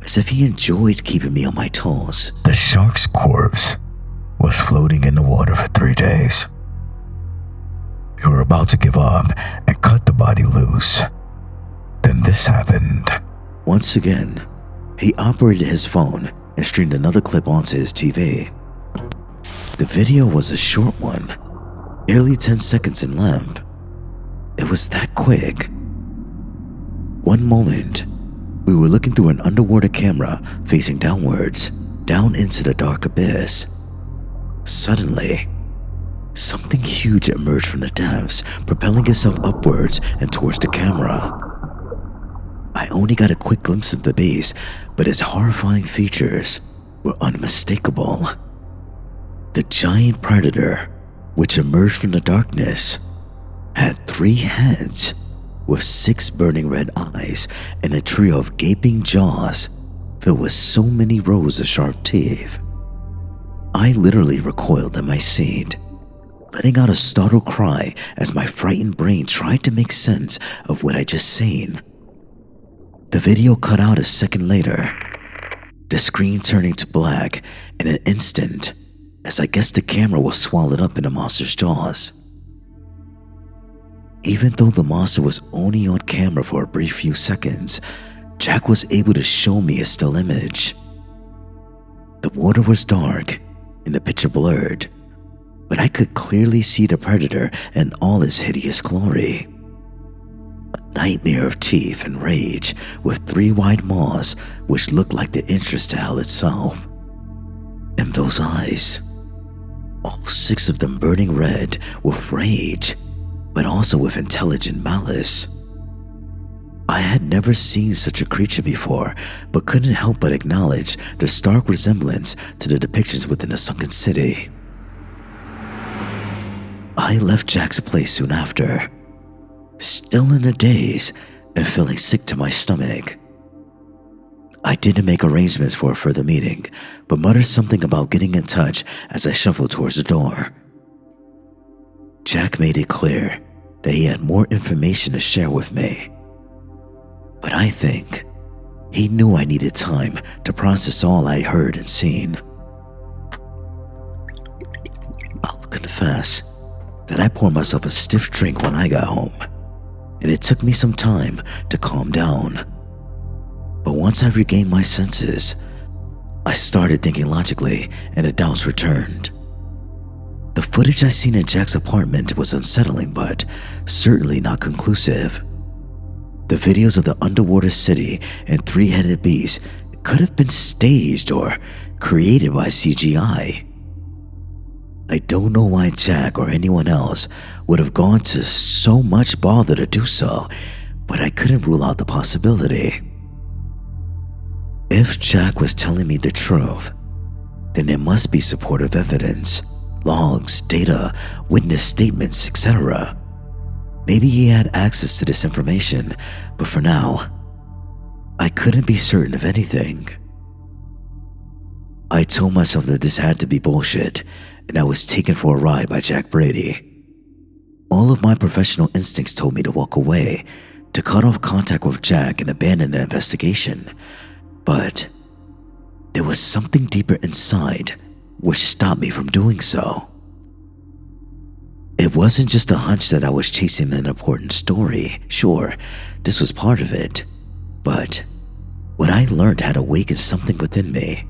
as if he enjoyed keeping me on my toes. The shark's corpse was floating in the water for 3 days. We were about to give up and cut the body loose. Then this happened. Once again, he operated his phone and streamed another clip onto his TV. The video was a short one, barely 10 seconds in length. It was that quick. One moment, we were looking through an underwater camera facing downwards, down into the dark abyss. Suddenly, something huge emerged from the depths, propelling itself upwards and towards the camera. I only got a quick glimpse of the beast, but its horrifying features were unmistakable. The giant predator, which emerged from the darkness, had 3 heads with 6 burning red eyes and a trio of gaping jaws filled with so many rows of sharp teeth. I literally recoiled in my seat, letting out a startled cry as my frightened brain tried to make sense of what I'd just seen. The video cut out a second later, the screen turning to black in an instant as I guessed the camera was swallowed up in the monster's jaws. Even though the monster was only on camera for a brief few seconds, Jack was able to show me a still image. The water was dark and the picture blurred, but I could clearly see the predator in all its hideous glory. A nightmare of teeth and rage with 3 wide maws which looked like the entrance to hell itself. And those eyes, all 6 of them burning red with rage, but also with intelligent malice. I had never seen such a creature before, but couldn't help but acknowledge the stark resemblance to the depictions within the sunken city. I left Jack's place soon after, still in a daze and feeling sick to my stomach. I didn't make arrangements for a further meeting, but muttered something about getting in touch as I shuffled towards the door. Jack made it clear that he had more information to share with me, but I think he knew I needed time to process all I heard and seen. I'll confess that I poured myself a stiff drink when I got home, and it took me some time to calm down. But once I regained my senses, I started thinking logically and the doubts returned. The footage I seen in Jack's apartment was unsettling, but certainly not conclusive. The videos of the underwater city and 3-headed beast could have been staged or created by CGI. I don't know why Jack or anyone else would have gone to so much bother to do so, but I couldn't rule out the possibility. If Jack was telling me the truth, then there must be supportive evidence, logs, data, witness statements, etc. Maybe he had access to this information, but for now, I couldn't be certain of anything. I told myself that this had to be bullshit, and I was taken for a ride by Jack Brady. All of my professional instincts told me to walk away, to cut off contact with Jack and abandon the investigation. But there was something deeper inside which stopped me from doing so. It wasn't just a hunch that I was chasing an important story. Sure, this was part of it, but what I learned had awakened something within me.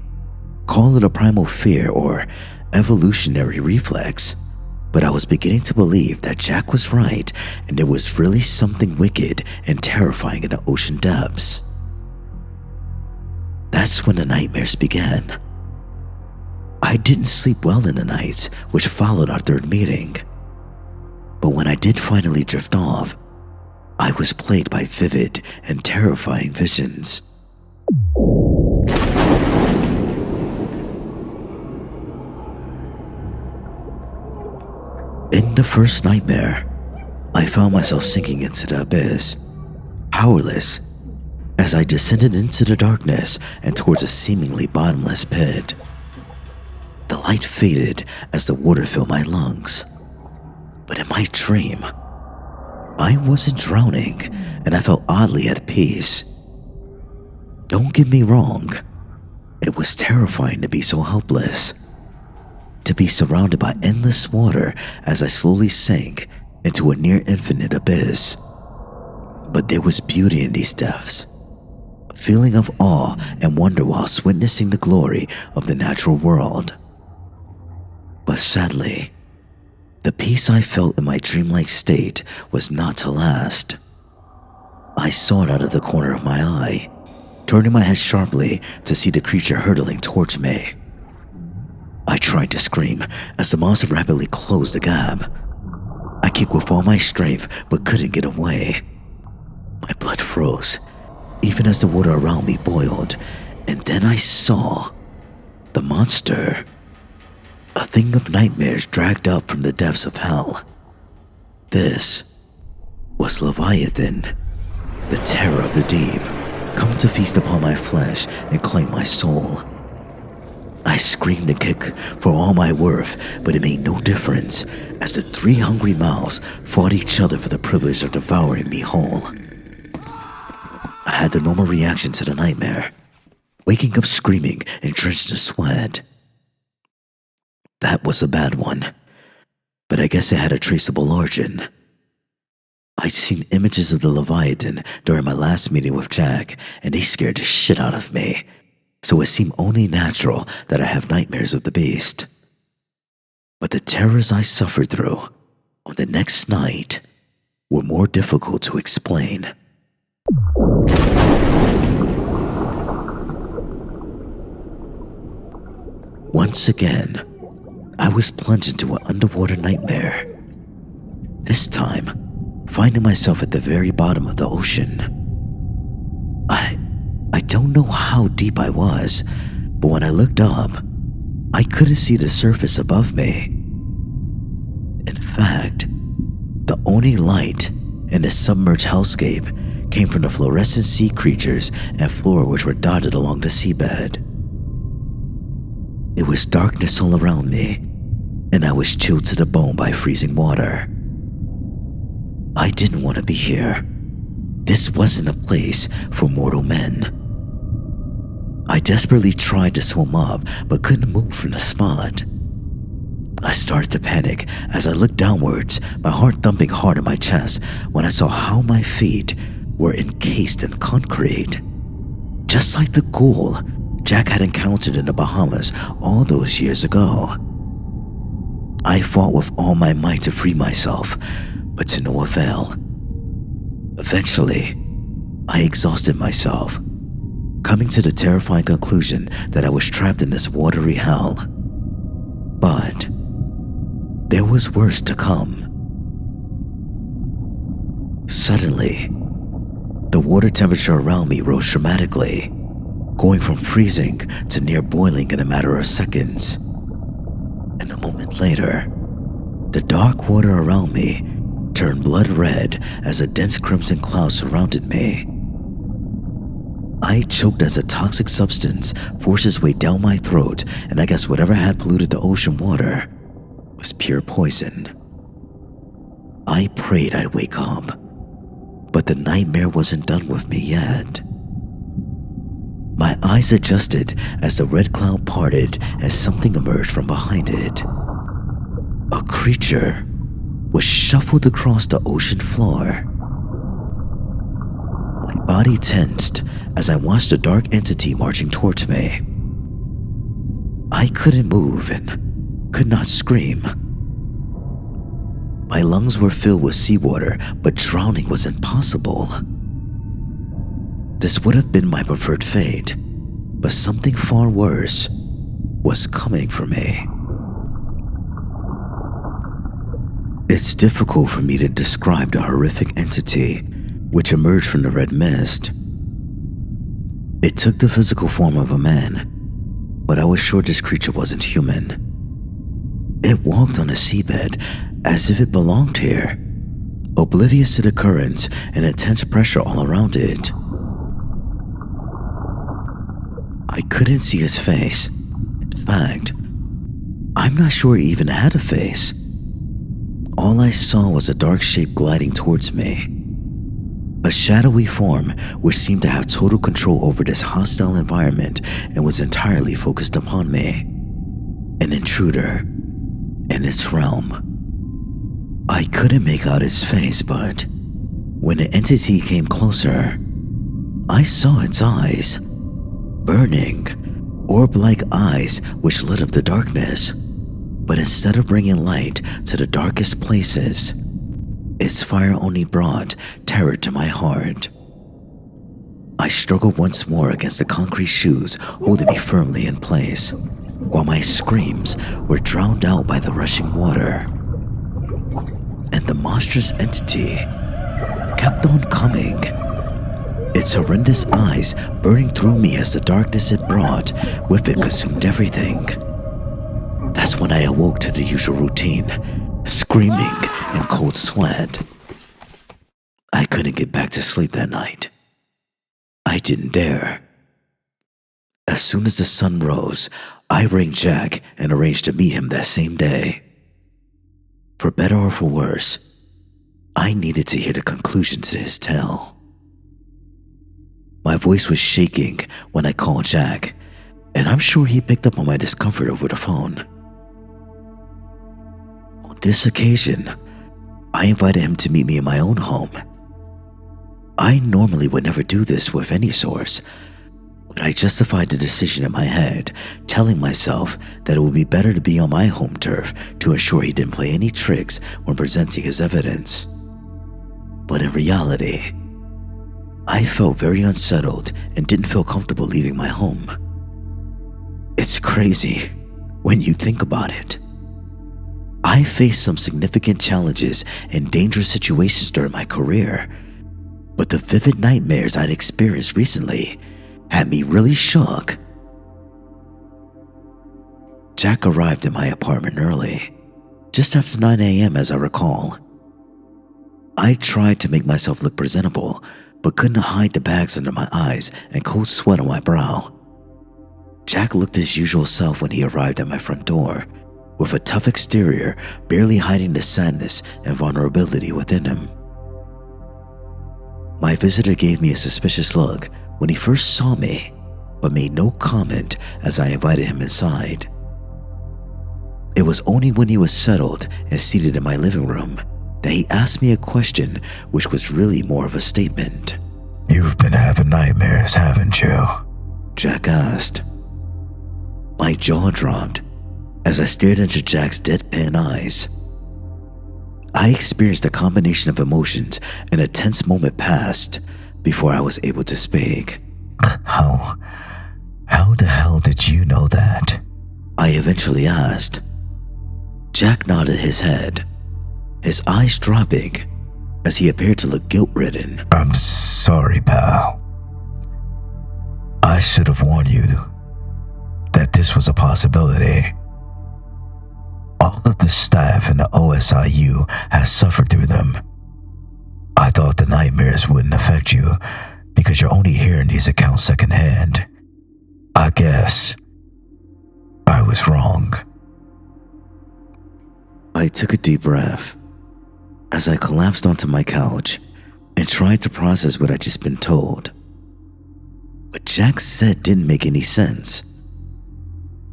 Call it a primal fear or evolutionary reflex, but I was beginning to believe that Jack was right and there was really something wicked and terrifying in the ocean depths. That's when the nightmares began. I didn't sleep well in the nights which followed our third meeting. But when I did finally drift off, I was plagued by vivid and terrifying visions. In the first nightmare, I found myself sinking into the abyss, powerless, as I descended into the darkness and towards a seemingly bottomless pit. The light faded as the water filled my lungs. But in my dream, I wasn't drowning and I felt oddly at peace. Don't get me wrong, it was terrifying to be so helpless. To be surrounded by endless water as I slowly sank into a near infinite abyss. But there was beauty in these depths. A feeling of awe and wonder whilst witnessing the glory of the natural world. But sadly, the peace I felt in my dreamlike state was not to last. I saw it out of the corner of my eye, turning my head sharply to see the creature hurtling towards me. I tried to scream as the monster rapidly closed the gap. I kicked with all my strength but couldn't get away. My blood froze, even as the water around me boiled, and then I saw the monster. A thing of nightmares dragged up from the depths of hell. This was Leviathan, the terror of the deep, come to feast upon my flesh and claim my soul. I screamed and kicked for all my worth, but it made no difference as the three hungry mouths fought each other for the privilege of devouring me whole. I had the normal reaction to the nightmare, waking up screaming and drenched in sweat. That was a bad one, but I guess it had a traceable origin. I'd seen images of the Leviathan during my last meeting with Jack, and they scared the shit out of me, so it seemed only natural that I have nightmares of the beast. But the terrors I suffered through on the next night were more difficult to explain. Once again, I was plunged into an underwater nightmare. This time, finding myself at the very bottom of the ocean. I don't know how deep I was, but when I looked up, I couldn't see the surface above me. In fact, the only light in the submerged hellscape came from the fluorescent sea creatures and flora which were dotted along the seabed. It was darkness all around me, and I was chilled to the bone by freezing water. I didn't want to be here. This wasn't a place for mortal men. I desperately tried to swim up, but couldn't move from the spot. I started to panic as I looked downwards, my heart thumping hard in my chest when I saw how my feet were encased in concrete. Just like the ghoul Jack had encountered in the Bahamas all those years ago. I fought with all my might to free myself, but to no avail. Eventually, I exhausted myself, coming to the terrifying conclusion that I was trapped in this watery hell. But there was worse to come. Suddenly, the water temperature around me rose dramatically, going from freezing to near boiling in a matter of seconds. And a moment later, the dark water around me turned blood red as a dense crimson cloud surrounded me. I choked as a toxic substance forced its way down my throat, and I guess whatever had polluted the ocean water was pure poison. I prayed I'd wake up, but the nightmare wasn't done with me yet. My eyes adjusted as the red cloud parted and something emerged from behind it. A creature was shuffled across the ocean floor. My body tensed as I watched the dark entity marching towards me. I couldn't move and could not scream. My lungs were filled with seawater, but drowning was impossible. This would have been my preferred fate, but something far worse was coming for me. It's difficult for me to describe the horrific entity which emerged from the red mist. It took the physical form of a man, but I was sure this creature wasn't human. It walked on the seabed as if it belonged here, oblivious to the currents and intense pressure all around it. I couldn't see his face. In fact, I'm not sure he even had a face. All I saw was a dark shape gliding towards me. A shadowy form which seemed to have total control over this hostile environment and was entirely focused upon me. An intruder in its realm. I couldn't make out its face, but when the entity came closer, I saw its eyes. Burning, orb-like eyes which lit up the darkness. But instead of bringing light to the darkest places, its fire only brought terror to my heart. I struggled once more against the concrete shoes holding me firmly in place, while my screams were drowned out by the rushing water. And the monstrous entity kept on coming, its horrendous eyes burning through me as the darkness it brought with it consumed everything. That's when I awoke to the usual routine, screaming in cold sweat. I couldn't get back to sleep that night. I didn't dare. As soon as the sun rose, I rang Jack and arranged to meet him that same day. For better or for worse, I needed to hear the conclusion to his tale. My voice was shaking when I called Jack, and I'm sure he picked up on my discomfort over the phone. On this occasion, I invited him to meet me in my own home. I normally would never do this with any source, but I justified the decision in my head, telling myself that it would be better to be on my home turf to ensure he didn't play any tricks when presenting his evidence. But in reality, I felt very unsettled and didn't feel comfortable leaving my home. It's crazy when you think about it. I faced some significant challenges and dangerous situations during my career, but the vivid nightmares I'd experienced recently had me really shook. Jack arrived at my apartment early, just after 9 a.m. as I recall. I tried to make myself look presentable, but couldn't hide the bags under my eyes and cold sweat on my brow. Jack looked his usual self when he arrived at my front door, with a tough exterior barely hiding the sadness and vulnerability within him. My visitor gave me a suspicious look when he first saw me, but made no comment as I invited him inside. It was only when he was settled and seated in my living room that he asked me a question which was really more of a statement. You've been having nightmares, haven't you? Jack asked. My jaw dropped as I stared into Jack's deadpan eyes. I experienced a combination of emotions and a tense moment passed before I was able to speak. How the hell did you know that? I eventually asked. Jack nodded his head, his eyes dropping as he appeared to look guilt-ridden. I'm sorry, pal. I should have warned you that this was a possibility. All of the staff in the OSIU has suffered through them. I thought the nightmares wouldn't affect you because you're only hearing these accounts secondhand. I guess I was wrong. I took a deep breath as I collapsed onto my couch and tried to process what I'd just been told. What Jack said didn't make any sense.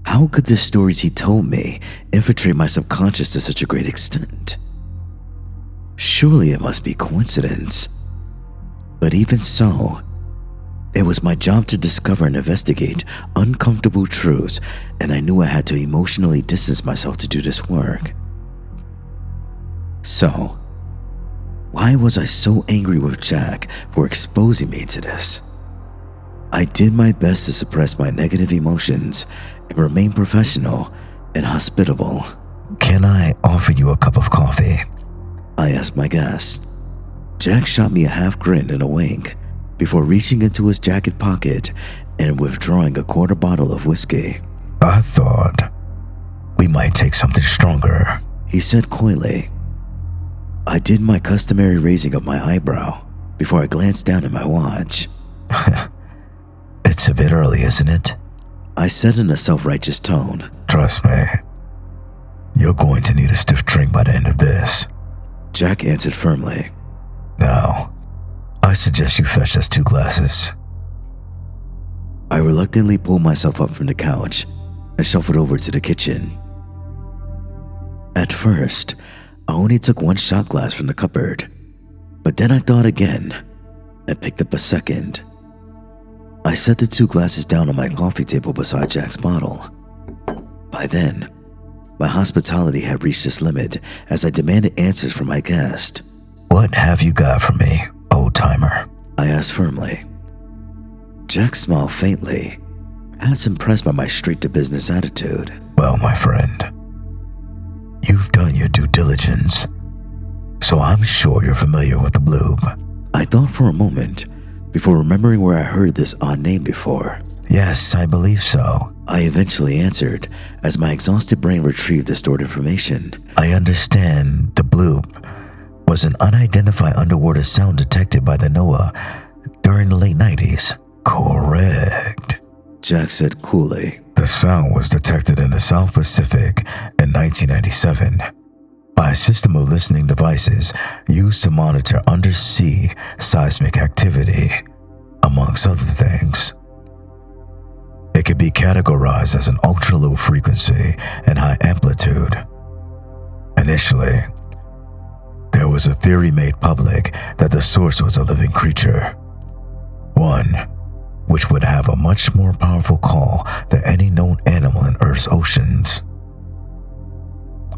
How could the stories he told me infiltrate my subconscious to such a great extent? Surely it must be coincidence. But even so, it was my job to discover and investigate uncomfortable truths, and I knew I had to emotionally distance myself to do this work. So, why was I so angry with Jack for exposing me to this? I did my best to suppress my negative emotions and remain professional and hospitable. Can I offer you a cup of coffee? I asked my guest. Jack shot me a half grin and a wink before reaching into his jacket pocket and withdrawing a quarter bottle of whiskey. I thought we might take something stronger, he said coyly. I did my customary raising of my eyebrow before I glanced down at my watch. It's a bit early, isn't it? I said in a self-righteous tone. Trust me, you're going to need a stiff drink by the end of this. Jack answered firmly. Now, I suggest you fetch us 2 glasses. I reluctantly pulled myself up from the couch and shuffled over to the kitchen. At first, I only took 1 shot glass from the cupboard, but then I thought again and picked up a second. I set the 2 glasses down on my coffee table beside Jack's bottle. By then, my hospitality had reached its limit as I demanded answers from my guest. What have you got for me, old-timer? I asked firmly. Jack smiled faintly, as impressed by my straight-to-business attitude. Well, my friend, you've done your due diligence, so I'm sure you're familiar with the bloob. I thought for a moment before remembering where I heard this odd name before. Yes, I believe so. I eventually answered as my exhausted brain retrieved the stored information. I understand the bloob was an unidentified underwater sound detected by the NOAA during the late 90s. Correct, Jack said coolly. The sound was detected in the South Pacific in 1997 by a system of listening devices used to monitor undersea seismic activity, amongst other things. It could be categorized as an ultra-low frequency and high amplitude. Initially, there was a theory made public that the source was a living creature, one which would have a much more powerful call than any known animal in Earth's oceans.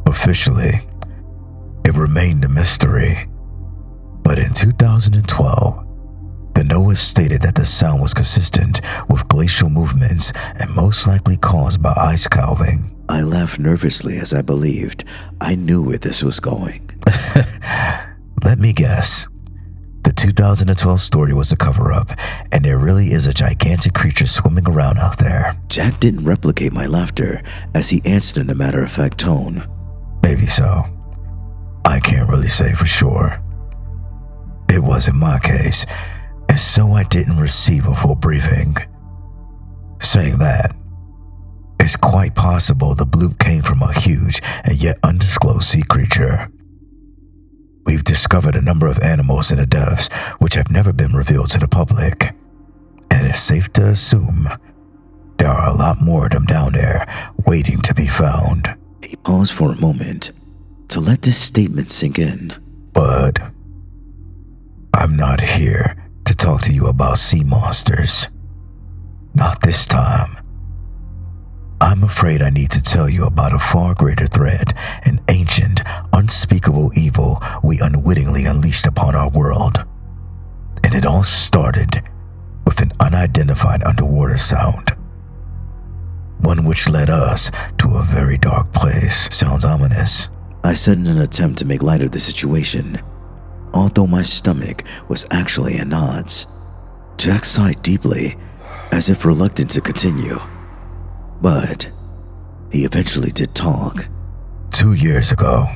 Officially, it remained a mystery, but in 2012, the NOAA stated that the sound was consistent with glacial movements and most likely caused by ice calving. I laughed nervously as I believed I knew where this was going. Let me guess. The 2012 story was a cover-up, and there really is a gigantic creature swimming around out there. Jack didn't replicate my laughter as he answered in a matter-of-fact tone. Maybe so. I can't really say for sure. It wasn't my case, and so I didn't receive a full briefing. Saying that, it's quite possible the bloob came from a huge and yet undisclosed sea creature. We've discovered a number of animals in the depths which have never been revealed to the public, and it's safe to assume there are a lot more of them down there waiting to be found. He paused for a moment to let this statement sink in. But I'm not here to talk to you about sea monsters. Not this time. I'm afraid I need to tell you about a far greater threat, an ancient, unspeakable evil we unwittingly unleashed upon our world. And it all started with an unidentified underwater sound. One which led us to a very dark place. Sounds ominous, I said in an attempt to make light of the situation, although my stomach was actually in knots. Jack sighed deeply, as if reluctant to continue. But he eventually did talk. 2 years ago,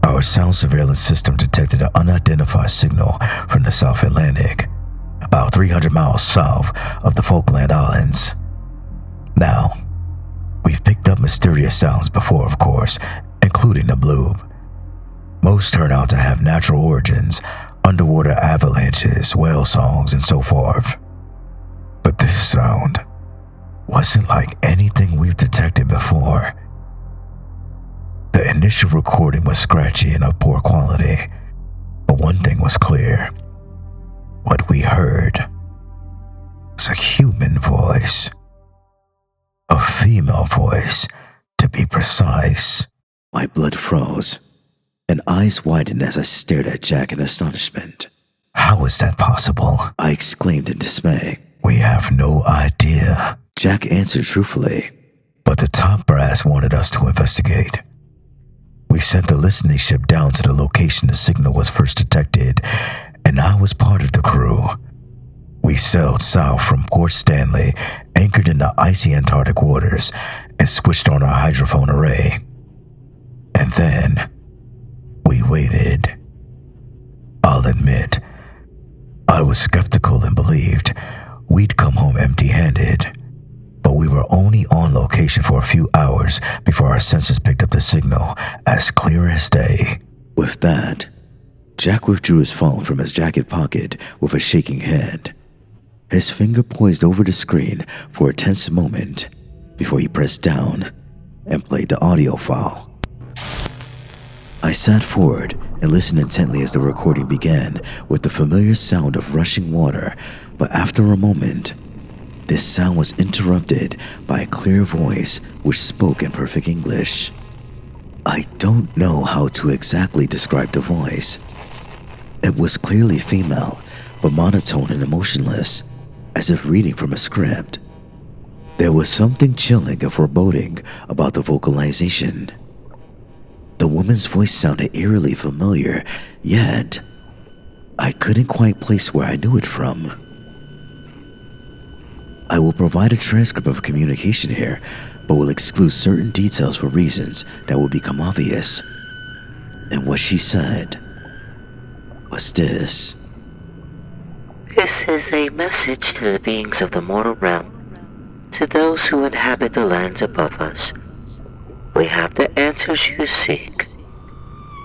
our sound surveillance system detected an unidentified signal from the South Atlantic, about 300 miles south of the Falkland Islands. Now, we've picked up mysterious sounds before, of course, including the bloob. Most turn out to have natural origins, underwater avalanches, whale songs, and so forth. But this sound wasn't like anything we've detected before. The initial recording was scratchy and of poor quality, but one thing was clear. What we heard was a human voice. A female voice, to be precise. My blood froze, and eyes widened as I stared at Jack in astonishment. How is that possible? I exclaimed in dismay. We have no idea, Jack answered truthfully. but the top brass wanted us to investigate. We sent the listening ship down to the location the signal was first detected, and I was part of the crew. We sailed south from Port Stanley, anchored in the icy Antarctic waters, and switched on our hydrophone array. And then, we waited. I'll admit, I was skeptical and believed we'd come home empty-handed, but we were only on location for a few hours before our sensors picked up the signal as clear as day. With that, Jack withdrew his phone from his jacket pocket with a shaking hand. His finger poised over the screen for a tense moment before he pressed down and played the audio file. I sat forward and listened intently as the recording began with the familiar sound of rushing water, but after a moment, this sound was interrupted by a clear voice which spoke in perfect English. I don't know how to exactly describe the voice. It was clearly female, but monotone and emotionless, as if reading from a script. There was something chilling and foreboding about the vocalization. The woman's voice sounded eerily familiar, yet I couldn't quite place where I knew it from. I will provide a transcript of communication here, but will exclude certain details for reasons that will become obvious. And what she said was this. This is a message to the beings of the mortal realm, to those who inhabit the lands above us. We have the answers you seek.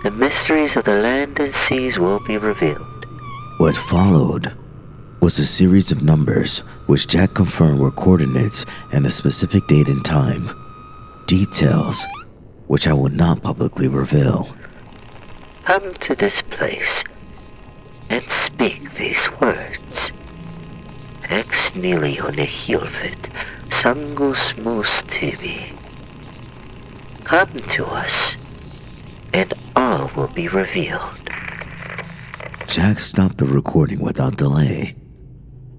The mysteries of the land and seas will be revealed. What followed was a series of numbers which Jack confirmed were coordinates and a specific date and time. Details which I will not publicly reveal. Come to this place and speak these words. Ex nihilo nihil fit, sangus mus tibi. Come to us, and all will be revealed. Jack stopped the recording without delay,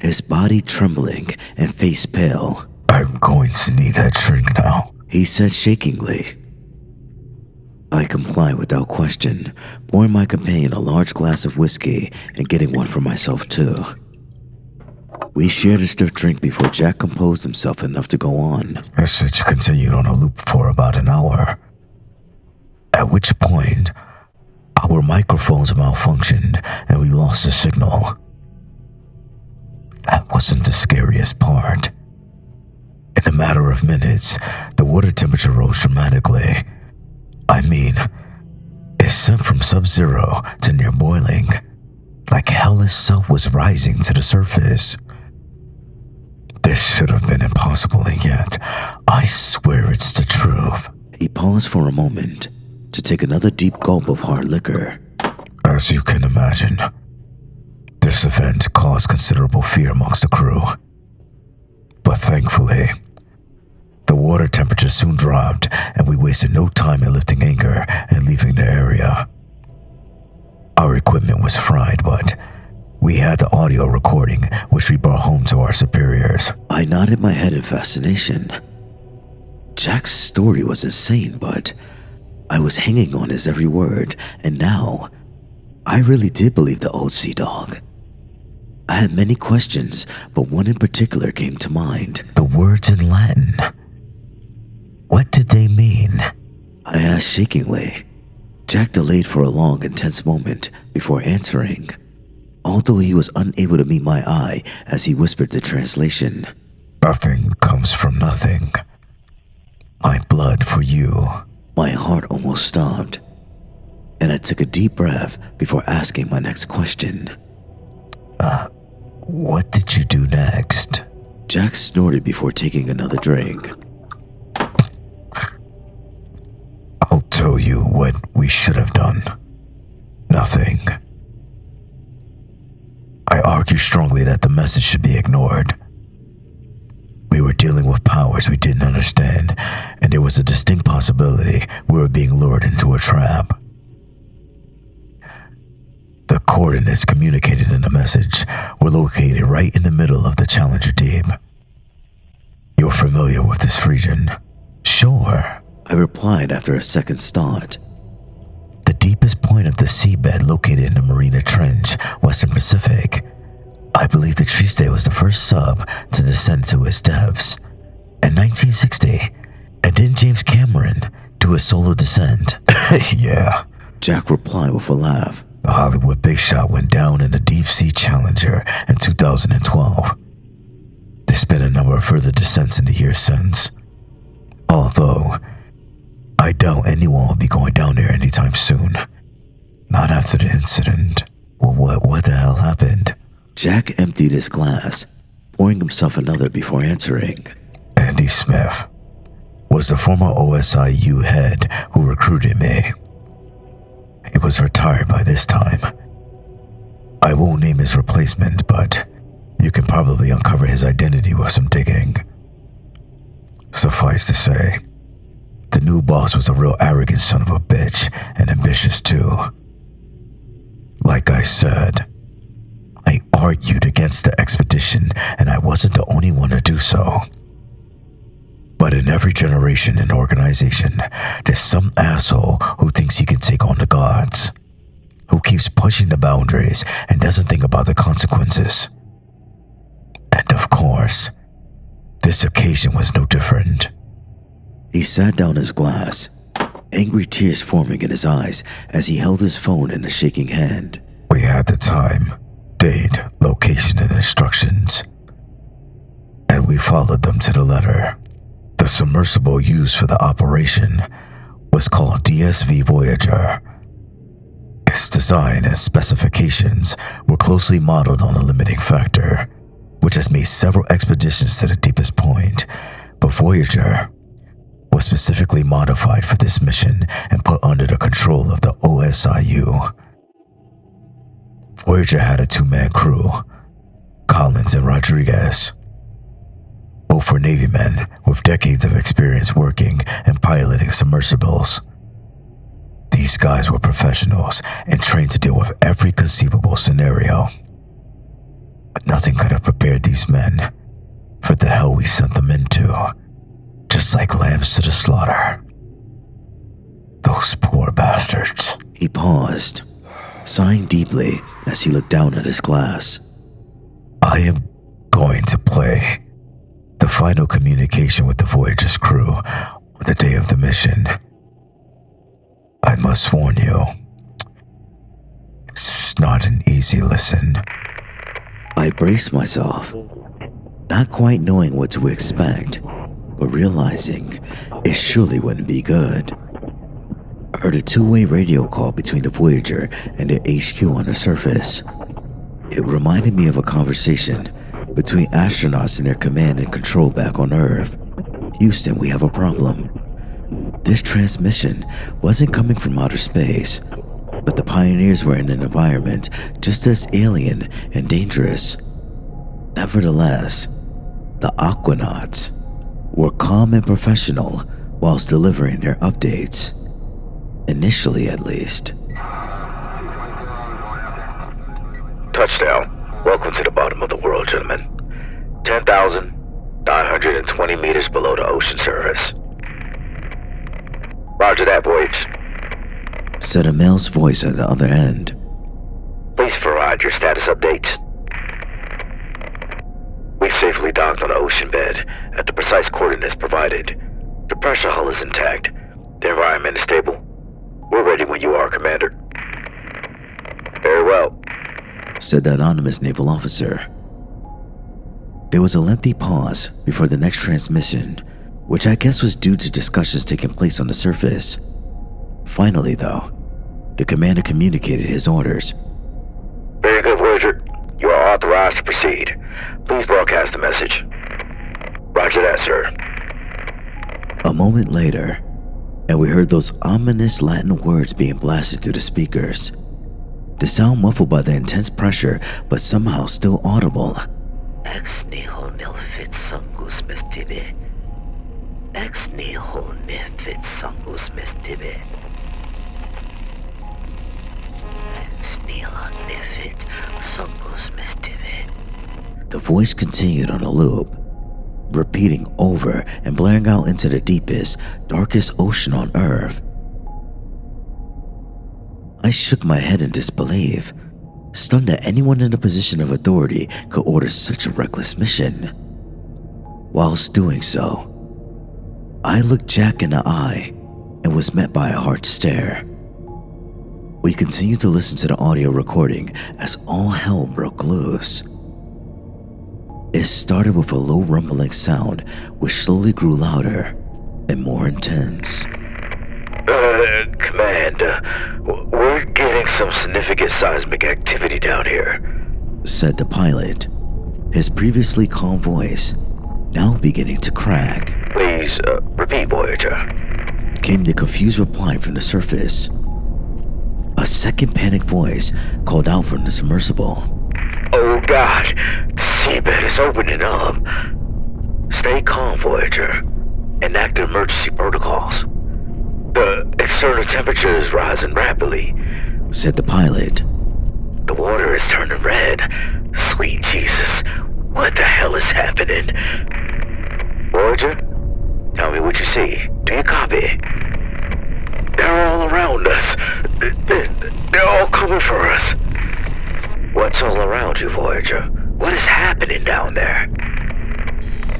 his body trembling and face pale. I'm going to need that drink now, he said shakingly. I complied without question, pouring my companion a large glass of whiskey and getting one for myself too. We shared a stiff drink before Jack composed himself enough to go on. Message continued on a loop for about an hour, at which point our microphones malfunctioned and we lost the signal. That wasn't the scariest part. In a matter of minutes, the water temperature rose dramatically. I mean, it sent from sub-zero to near boiling, like hell itself was rising to the surface. This should have been impossible, and yet, I swear it's the truth. He paused for a moment to take another deep gulp of hard liquor. As you can imagine, this event caused considerable fear amongst the crew. But thankfully, the water temperature soon dropped, and we wasted no time in lifting anchor and leaving the area. Our equipment was fried, but we had the audio recording, which we brought home to our superiors. I nodded my head in fascination. Jack's story was insane, but I was hanging on his every word, and now I really did believe the old sea dog. I had many questions, but one in particular came to mind. The words in Latin. What did they mean? I asked shakingly. Jack delayed for a long, intense moment before answering, although he was unable to meet my eye as he whispered the translation. Nothing comes from nothing. My blood for you. My heart almost stopped, and I took a deep breath before asking my next question. What did you do next? Jack snorted before taking another drink. I'll tell you what we should have done. Nothing. I argue strongly that the message should be ignored. We were dealing with powers we didn't understand, and there was a distinct possibility we were being lured into a trap. The coordinates communicated in the message were located right in the middle of the Challenger Deep. You're familiar with this region? Sure, I replied after a second's thought. The deepest point of the seabed located in the Marina Trench, Western Pacific. I believe the Tree State was the first sub to descend to its depths in 1960, and didn't James Cameron do a solo descent? Yeah, Jack replied with a laugh. The Hollywood big shot went down in the Deep Sea Challenger in 2012. There's been a number of further descents in the years since, although I doubt anyone will be going down there anytime soon. Not after the incident. Well, what the hell happened? Jack emptied his glass, pouring himself another before answering. Andy Smith was the former OSIU head who recruited me. He was retired by this time. I won't name his replacement, but you can probably uncover his identity with some digging. Suffice to say, the new boss was a real arrogant son of a bitch, and ambitious too. Like I said, I argued against the expedition, and I wasn't the only one to do so. But in every generation and organization, there's some asshole who thinks he can take on the gods, who keeps pushing the boundaries and doesn't think about the consequences. And of course, this occasion was no different. He sat down his glass, angry tears forming in his eyes as he held his phone in a shaking hand. We had the time, date, location, and instructions, and we followed them to the letter. The submersible used for the operation was called DSV Voyager. Its design and specifications were closely modeled on a limiting factor, which has made several expeditions to the deepest point, but Voyager was specifically modified for this mission and put under the control of the OSIU. Voyager had a two-man crew, Collins and Rodriguez. Both were Navy men with decades of experience working and piloting submersibles. These guys were professionals and trained to deal with every conceivable scenario. But nothing could have prepared these men for the hell we sent them into, just like lambs to the slaughter. Those poor bastards. He paused, sighing deeply as he looked down at his glass. I am going to play the final communication with the Voyager's crew on the day of the mission. I must warn you, it's not an easy listen. I braced myself, not quite knowing what to expect, but realizing it surely wouldn't be good. I heard a two-way radio call between the Voyager and their HQ on the surface. It reminded me of a conversation between astronauts and their command and control back on Earth. Houston, we have a problem. This transmission wasn't coming from outer space, but the pioneers were in an environment just as alien and dangerous. Nevertheless, the Aquanauts were calm and professional whilst delivering their updates. Initially, at least. Touchdown. Welcome to the bottom of the world, gentlemen. 10,920 meters below the ocean surface. Roger that, voyage. Said a male's voice at the other end. Please provide your status updates. We've safely docked on the ocean bed at the precise coordinates provided. The pressure hull is intact. The environment is stable. We're ready when you are, Commander. Very well, said the anonymous naval officer. There was a lengthy pause before the next transmission, which I guess was due to discussions taking place on the surface. Finally, though, the commander communicated his orders. Very good, Voyager. You are authorized to proceed. Please broadcast the message. Roger that, sir. A moment later, and we heard those ominous Latin words being blasted through the speakers. The sound muffled by the intense pressure, but somehow still audible. Ex nihil nil fit sangus mistibi. Ex nihil nil fit sangus mistibi. Ex nihil nil fit sangus mistibi. The voice continued on a loop, repeating over and blaring out into the deepest, darkest ocean on Earth. I shook my head in disbelief, stunned that anyone in a position of authority could order such a reckless mission. Whilst doing so, I looked Jack in the eye and was met by a hard stare. We continued to listen to the audio recording as all hell broke loose. It started with a low rumbling sound which slowly grew louder and more intense. Command, we're getting some significant seismic activity down here, said the pilot, his previously calm voice now beginning to crack. Please, repeat, Voyager. Came the confused reply from the surface. A second panicked voice called out from the submersible. Oh God, the seabed is opening up. Stay calm, Voyager. Enact emergency protocols. The external temperature is rising rapidly, said the pilot. The water is turning red. sweet Jesus. What the hell is happening? Voyager? Tell me what you see. Do you copy? They're all around us. They're all coming for us. What's all around you, Voyager? What is happening down there?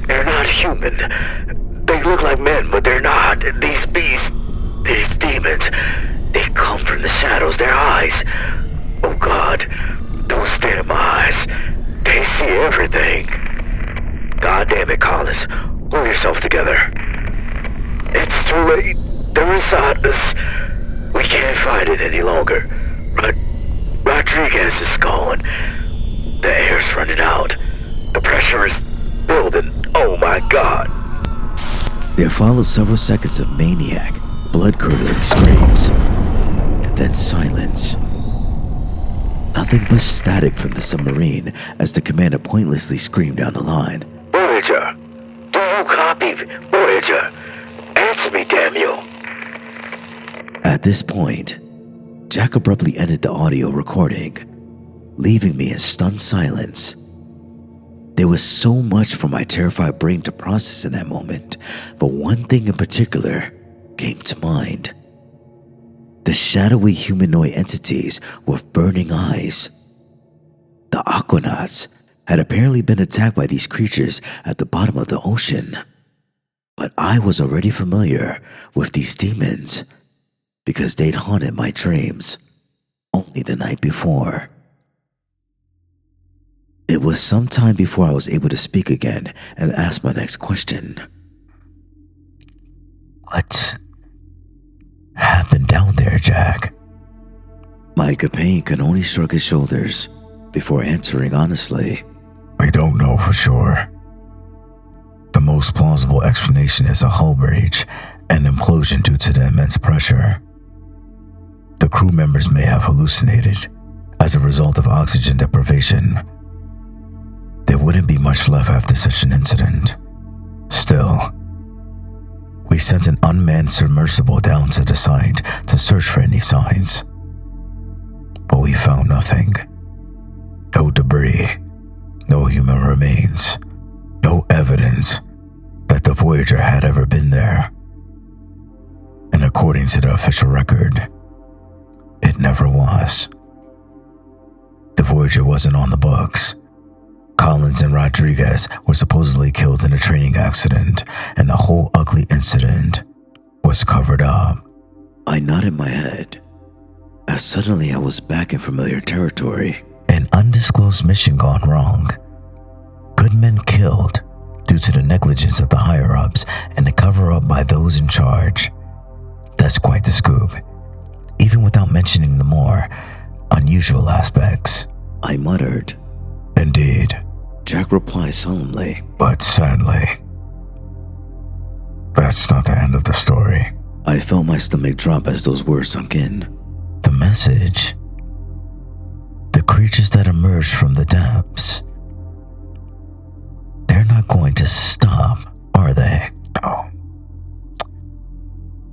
They're not human. They look like men, but they're not. These beasts, these demons, they come from the shadows. Their eyes. Oh God, don't stare at my eyes. They see everything. God damn it, Collins. Pull yourself together. It's too late. They're inside us. We can't fight it any longer. Rodriguez is gone. The air's running out. The pressure is building. Oh my God. There followed several seconds of maniac, blood-curdling screams, and then silence. Nothing but static from the submarine as the commander pointlessly screamed down the line. Voyager, do you copy? Voyager, answer me, damn you. At this point, Jack abruptly ended the audio recording, leaving me in stunned silence. There was so much for my terrified brain to process in that moment, but one thing in particular came to mind. The shadowy humanoid entities with burning eyes. The Aquanauts had apparently been attacked by these creatures at the bottom of the ocean, but I was already familiar with these demons because they'd haunted my dreams only the night before. It was some time before I was able to speak again and ask my next question. What happened down there, Jack? My companion could only shrug his shoulders before answering honestly. We don't know for sure. The most plausible explanation is a hull breach and implosion due to the immense pressure. The crew members may have hallucinated as a result of oxygen deprivation. There wouldn't be much left after such an incident. Still, we sent an unmanned submersible down to the site to search for any signs. But we found nothing. No debris, no human remains, no evidence that the Voyager had ever been there. And according to the official record, it never was. The Voyager wasn't on the books. Collins and Rodriguez were supposedly killed in a training accident, and the whole ugly incident was covered up. I nodded my head, as suddenly I was back in familiar territory. An undisclosed mission gone wrong. Good men killed due to the negligence of the higher-ups and the cover-up by those in charge. That's quite the scoop, even without mentioning the more unusual aspects. I muttered. Indeed. Jack replied solemnly. But sadly, that's not the end of the story. I felt my stomach drop as those words sunk in. The message. The creatures that emerged from the depths. They're not going to stop, are they? No.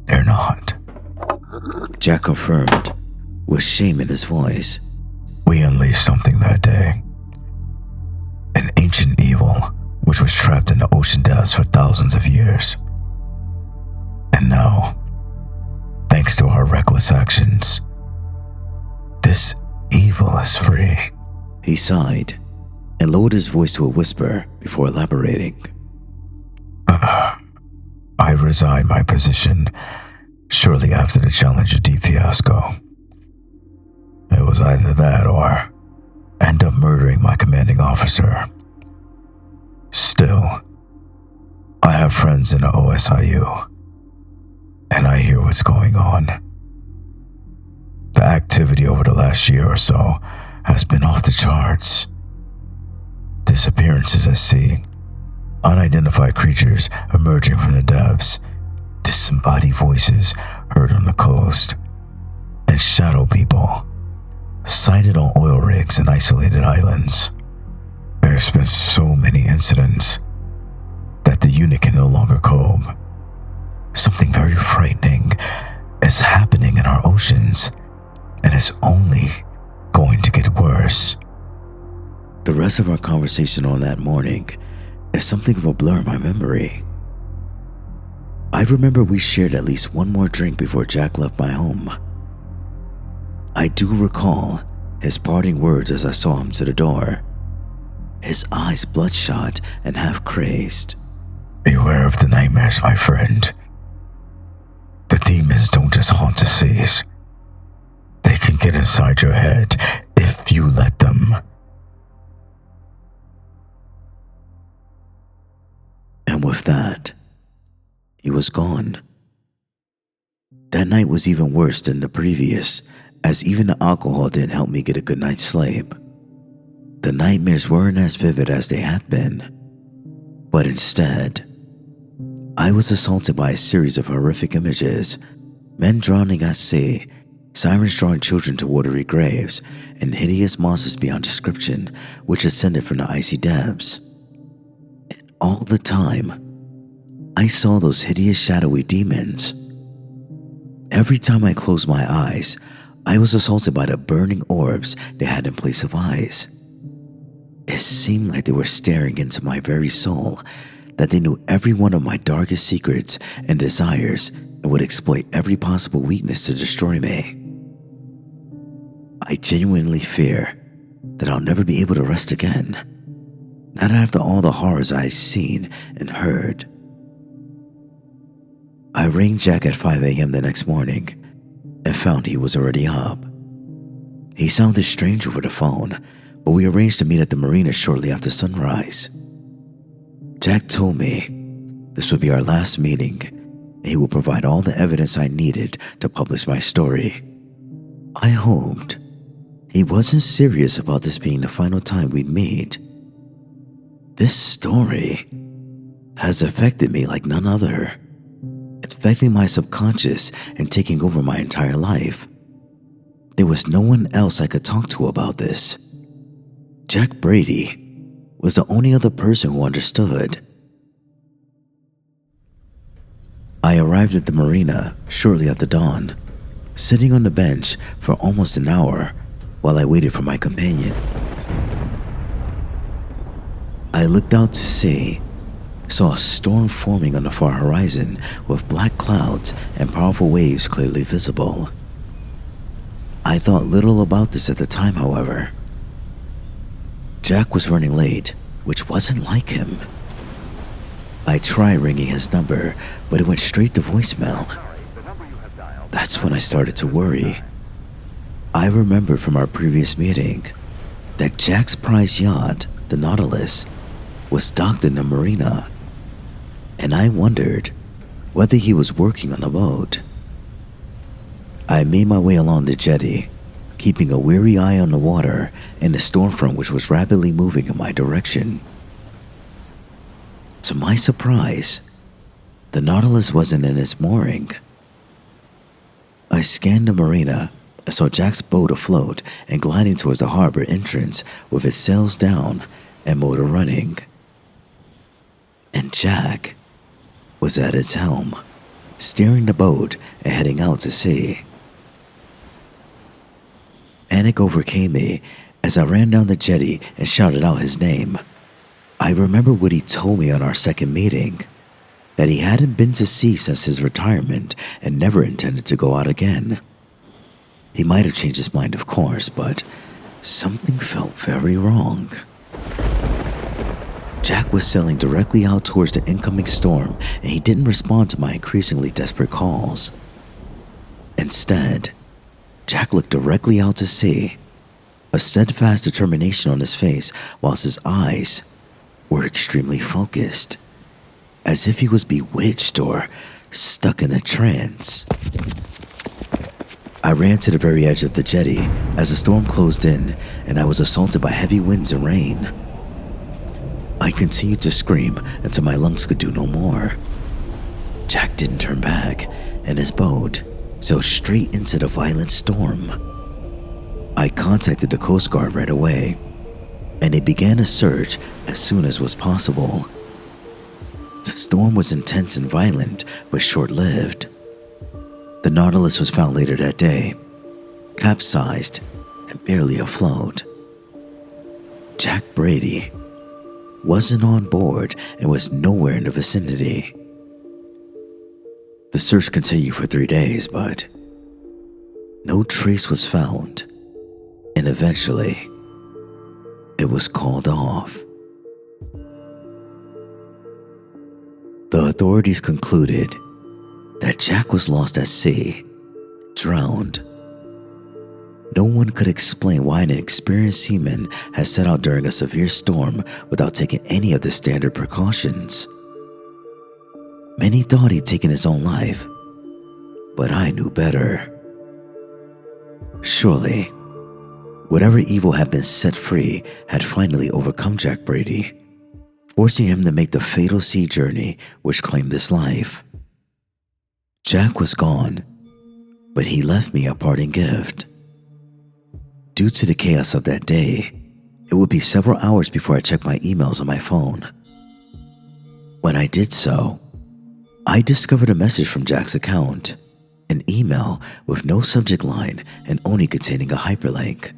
They're not. Jack confirmed, with shame in his voice. We unleashed something that day. An ancient evil which was trapped in the ocean depths for thousands of years. And now, thanks to our reckless actions, this evil is free. He sighed and lowered his voice to a whisper before elaborating. I resigned my position shortly after the Challenger Deep fiasco. It was either that or end up murdering my commanding officer. Still, I have friends in the OSIU, and I hear what's going on. The activity over the last year or so has been off the charts. Disappearances at sea, unidentified creatures emerging from the depths, disembodied voices heard on the coast, and shadow people sighted on oil rigs and isolated islands. There's been so many incidents that the unit can no longer cope. Something very frightening is happening in our oceans, and it's only going to get worse. The rest of our conversation on that morning is something of a blur in my memory. I remember we shared at least one more drink before Jack left my home. I do recall his parting words as I saw him to the door, his eyes bloodshot and half crazed. Beware of the nightmares, my friend. The demons don't just haunt the seas. They can get inside your head if you let them. And with that, he was gone. That night was even worse than the previous, as even the alcohol didn't help me get a good night's sleep. The nightmares weren't as vivid as they had been, but instead, I was assaulted by a series of horrific images: men drowning at sea, sirens drawing children to watery graves, and hideous monsters beyond description which ascended from the icy depths. And all the time, I saw those hideous shadowy demons. Every time I closed my eyes, I was assaulted by the burning orbs they had in place of eyes. It seemed like they were staring into my very soul, that they knew every one of my darkest secrets and desires and would exploit every possible weakness to destroy me. I genuinely fear that I'll never be able to rest again, not after all the horrors I've seen and heard. I rang Jack at 5 a.m. the next morning and found he was already up. He sounded strange over the phone, but we arranged to meet at the marina shortly after sunrise. Jack told me this would be our last meeting, and he would provide all the evidence I needed to publish my story. I hoped he wasn't serious about this being the final time we'd meet. This story has affected me like none other, infecting my subconscious and taking over my entire life. There was no one else I could talk to about this. Jack Brady was the only other person who understood. I arrived at the marina shortly after dawn, sitting on the bench for almost an hour while I waited for my companion. I looked out to sea, saw a storm forming on the far horizon with black clouds and powerful waves clearly visible. I thought little about this at the time, however. Jack was running late, which wasn't like him. I tried ringing his number, but it went straight to voicemail. That's when I started to worry. I remembered from our previous meeting that Jack's prize yacht, the Nautilus, was docked in the marina, and I wondered whether he was working on a boat. I made my way along the jetty, keeping a weary eye on the water and the storm front which was rapidly moving in my direction. To my surprise, the Nautilus wasn't in its mooring. I scanned the marina and saw Jack's boat afloat and gliding towards the harbor entrance with its sails down and motor running. And Jack was at its helm, steering the boat and heading out to sea. Panic overcame me as I ran down the jetty and shouted out his name. I remember what he told me on our second meeting, that he hadn't been to sea since his retirement and never intended to go out again. He might have changed his mind, of course, but something felt very wrong. Jack was sailing directly out towards the incoming storm, and he didn't respond to my increasingly desperate calls. Instead, Jack looked directly out to sea, a steadfast determination on his face, whilst his eyes were extremely focused, as if he was bewitched or stuck in a trance. I ran to the very edge of the jetty as the storm closed in and I was assaulted by heavy winds and rain. I continued to scream until my lungs could do no more. Jack didn't turn back, and his boat sailed straight into the violent storm. I contacted the Coast Guard right away, and they began a search as soon as was possible. The storm was intense and violent, but short-lived. The Nautilus was found later that day, capsized and barely afloat. Jack Brady wasn't on board and was nowhere in the vicinity. The search continued for 3 days, but no trace was found, and eventually it was called off. The authorities concluded that Jack was lost at sea, drowned. No one could explain why an experienced seaman had set out during a severe storm without taking any of the standard precautions. Many thought he'd taken his own life, but I knew better. Surely, whatever evil had been set free had finally overcome Jack Brady, forcing him to make the fatal sea journey which claimed his life. Jack was gone, but he left me a parting gift. Due to the chaos of that day, it would be several hours before I checked my emails on my phone. When I did so, I discovered a message from Jack's account, an email with no subject line and only containing a hyperlink.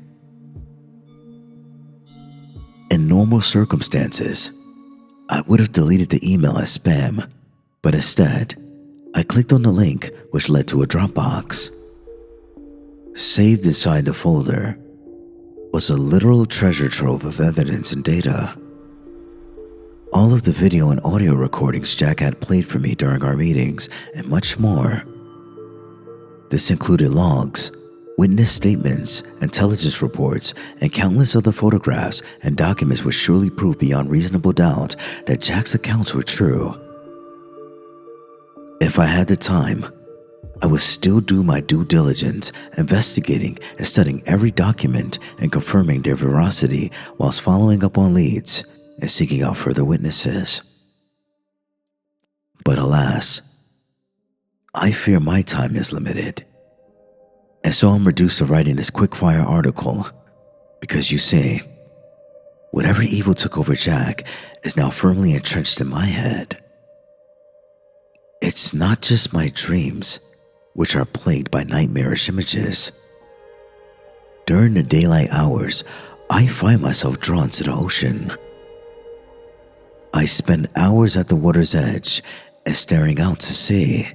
In normal circumstances, I would have deleted the email as spam, but instead, I clicked on the link which led to a Dropbox. Saved inside the folder was a literal treasure trove of evidence and data. All of the video and audio recordings Jack had played for me during our meetings, and much more. This included logs, witness statements, intelligence reports, and countless other photographs and documents which surely proved beyond reasonable doubt that Jack's accounts were true. If I had the time, I would still do my due diligence, investigating and studying every document and confirming their veracity whilst following up on leads and seeking out further witnesses. But alas, I fear my time is limited, and so I'm reduced to writing this quick-fire article because you see, whatever evil took over Jack is now firmly entrenched in my head. It's not just my dreams, which are plagued by nightmarish images. During the daylight hours, I find myself drawn to the ocean. I spend hours at the water's edge and staring out to sea.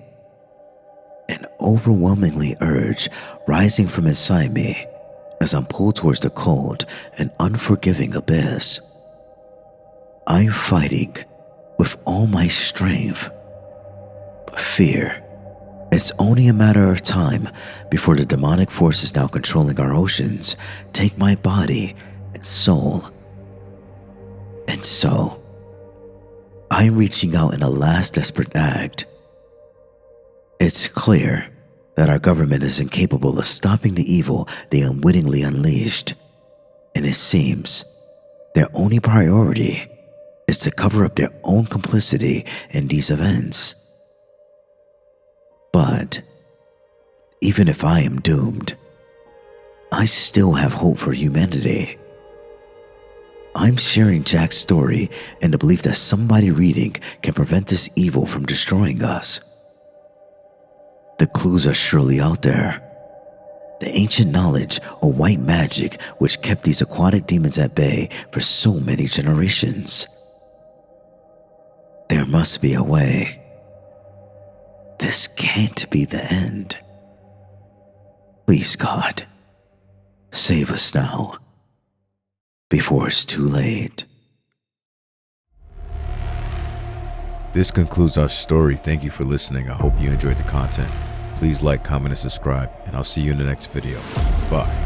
An overwhelmingly urge rising from inside me as I'm pulled towards the cold and unforgiving abyss. I'm fighting with all my strength, but fear. It's only a matter of time before the demonic forces now controlling our oceans take my body and soul. And so, I'm reaching out in a last desperate act. It's clear that our government is incapable of stopping the evil they unwittingly unleashed, and it seems their only priority is to cover up their own complicity in these events. But even if I am doomed, I still have hope for humanity. I'm sharing Jack's story in the belief that somebody reading can prevent this evil from destroying us. The clues are surely out there. The ancient knowledge or white magic which kept these aquatic demons at bay for so many generations. There must be a way. This can't be the end. Please, God, save us now, before it's too late. This concludes our story. Thank you for listening. I hope you enjoyed the content. Please like, comment, and subscribe, and I'll see you in the next video. Bye.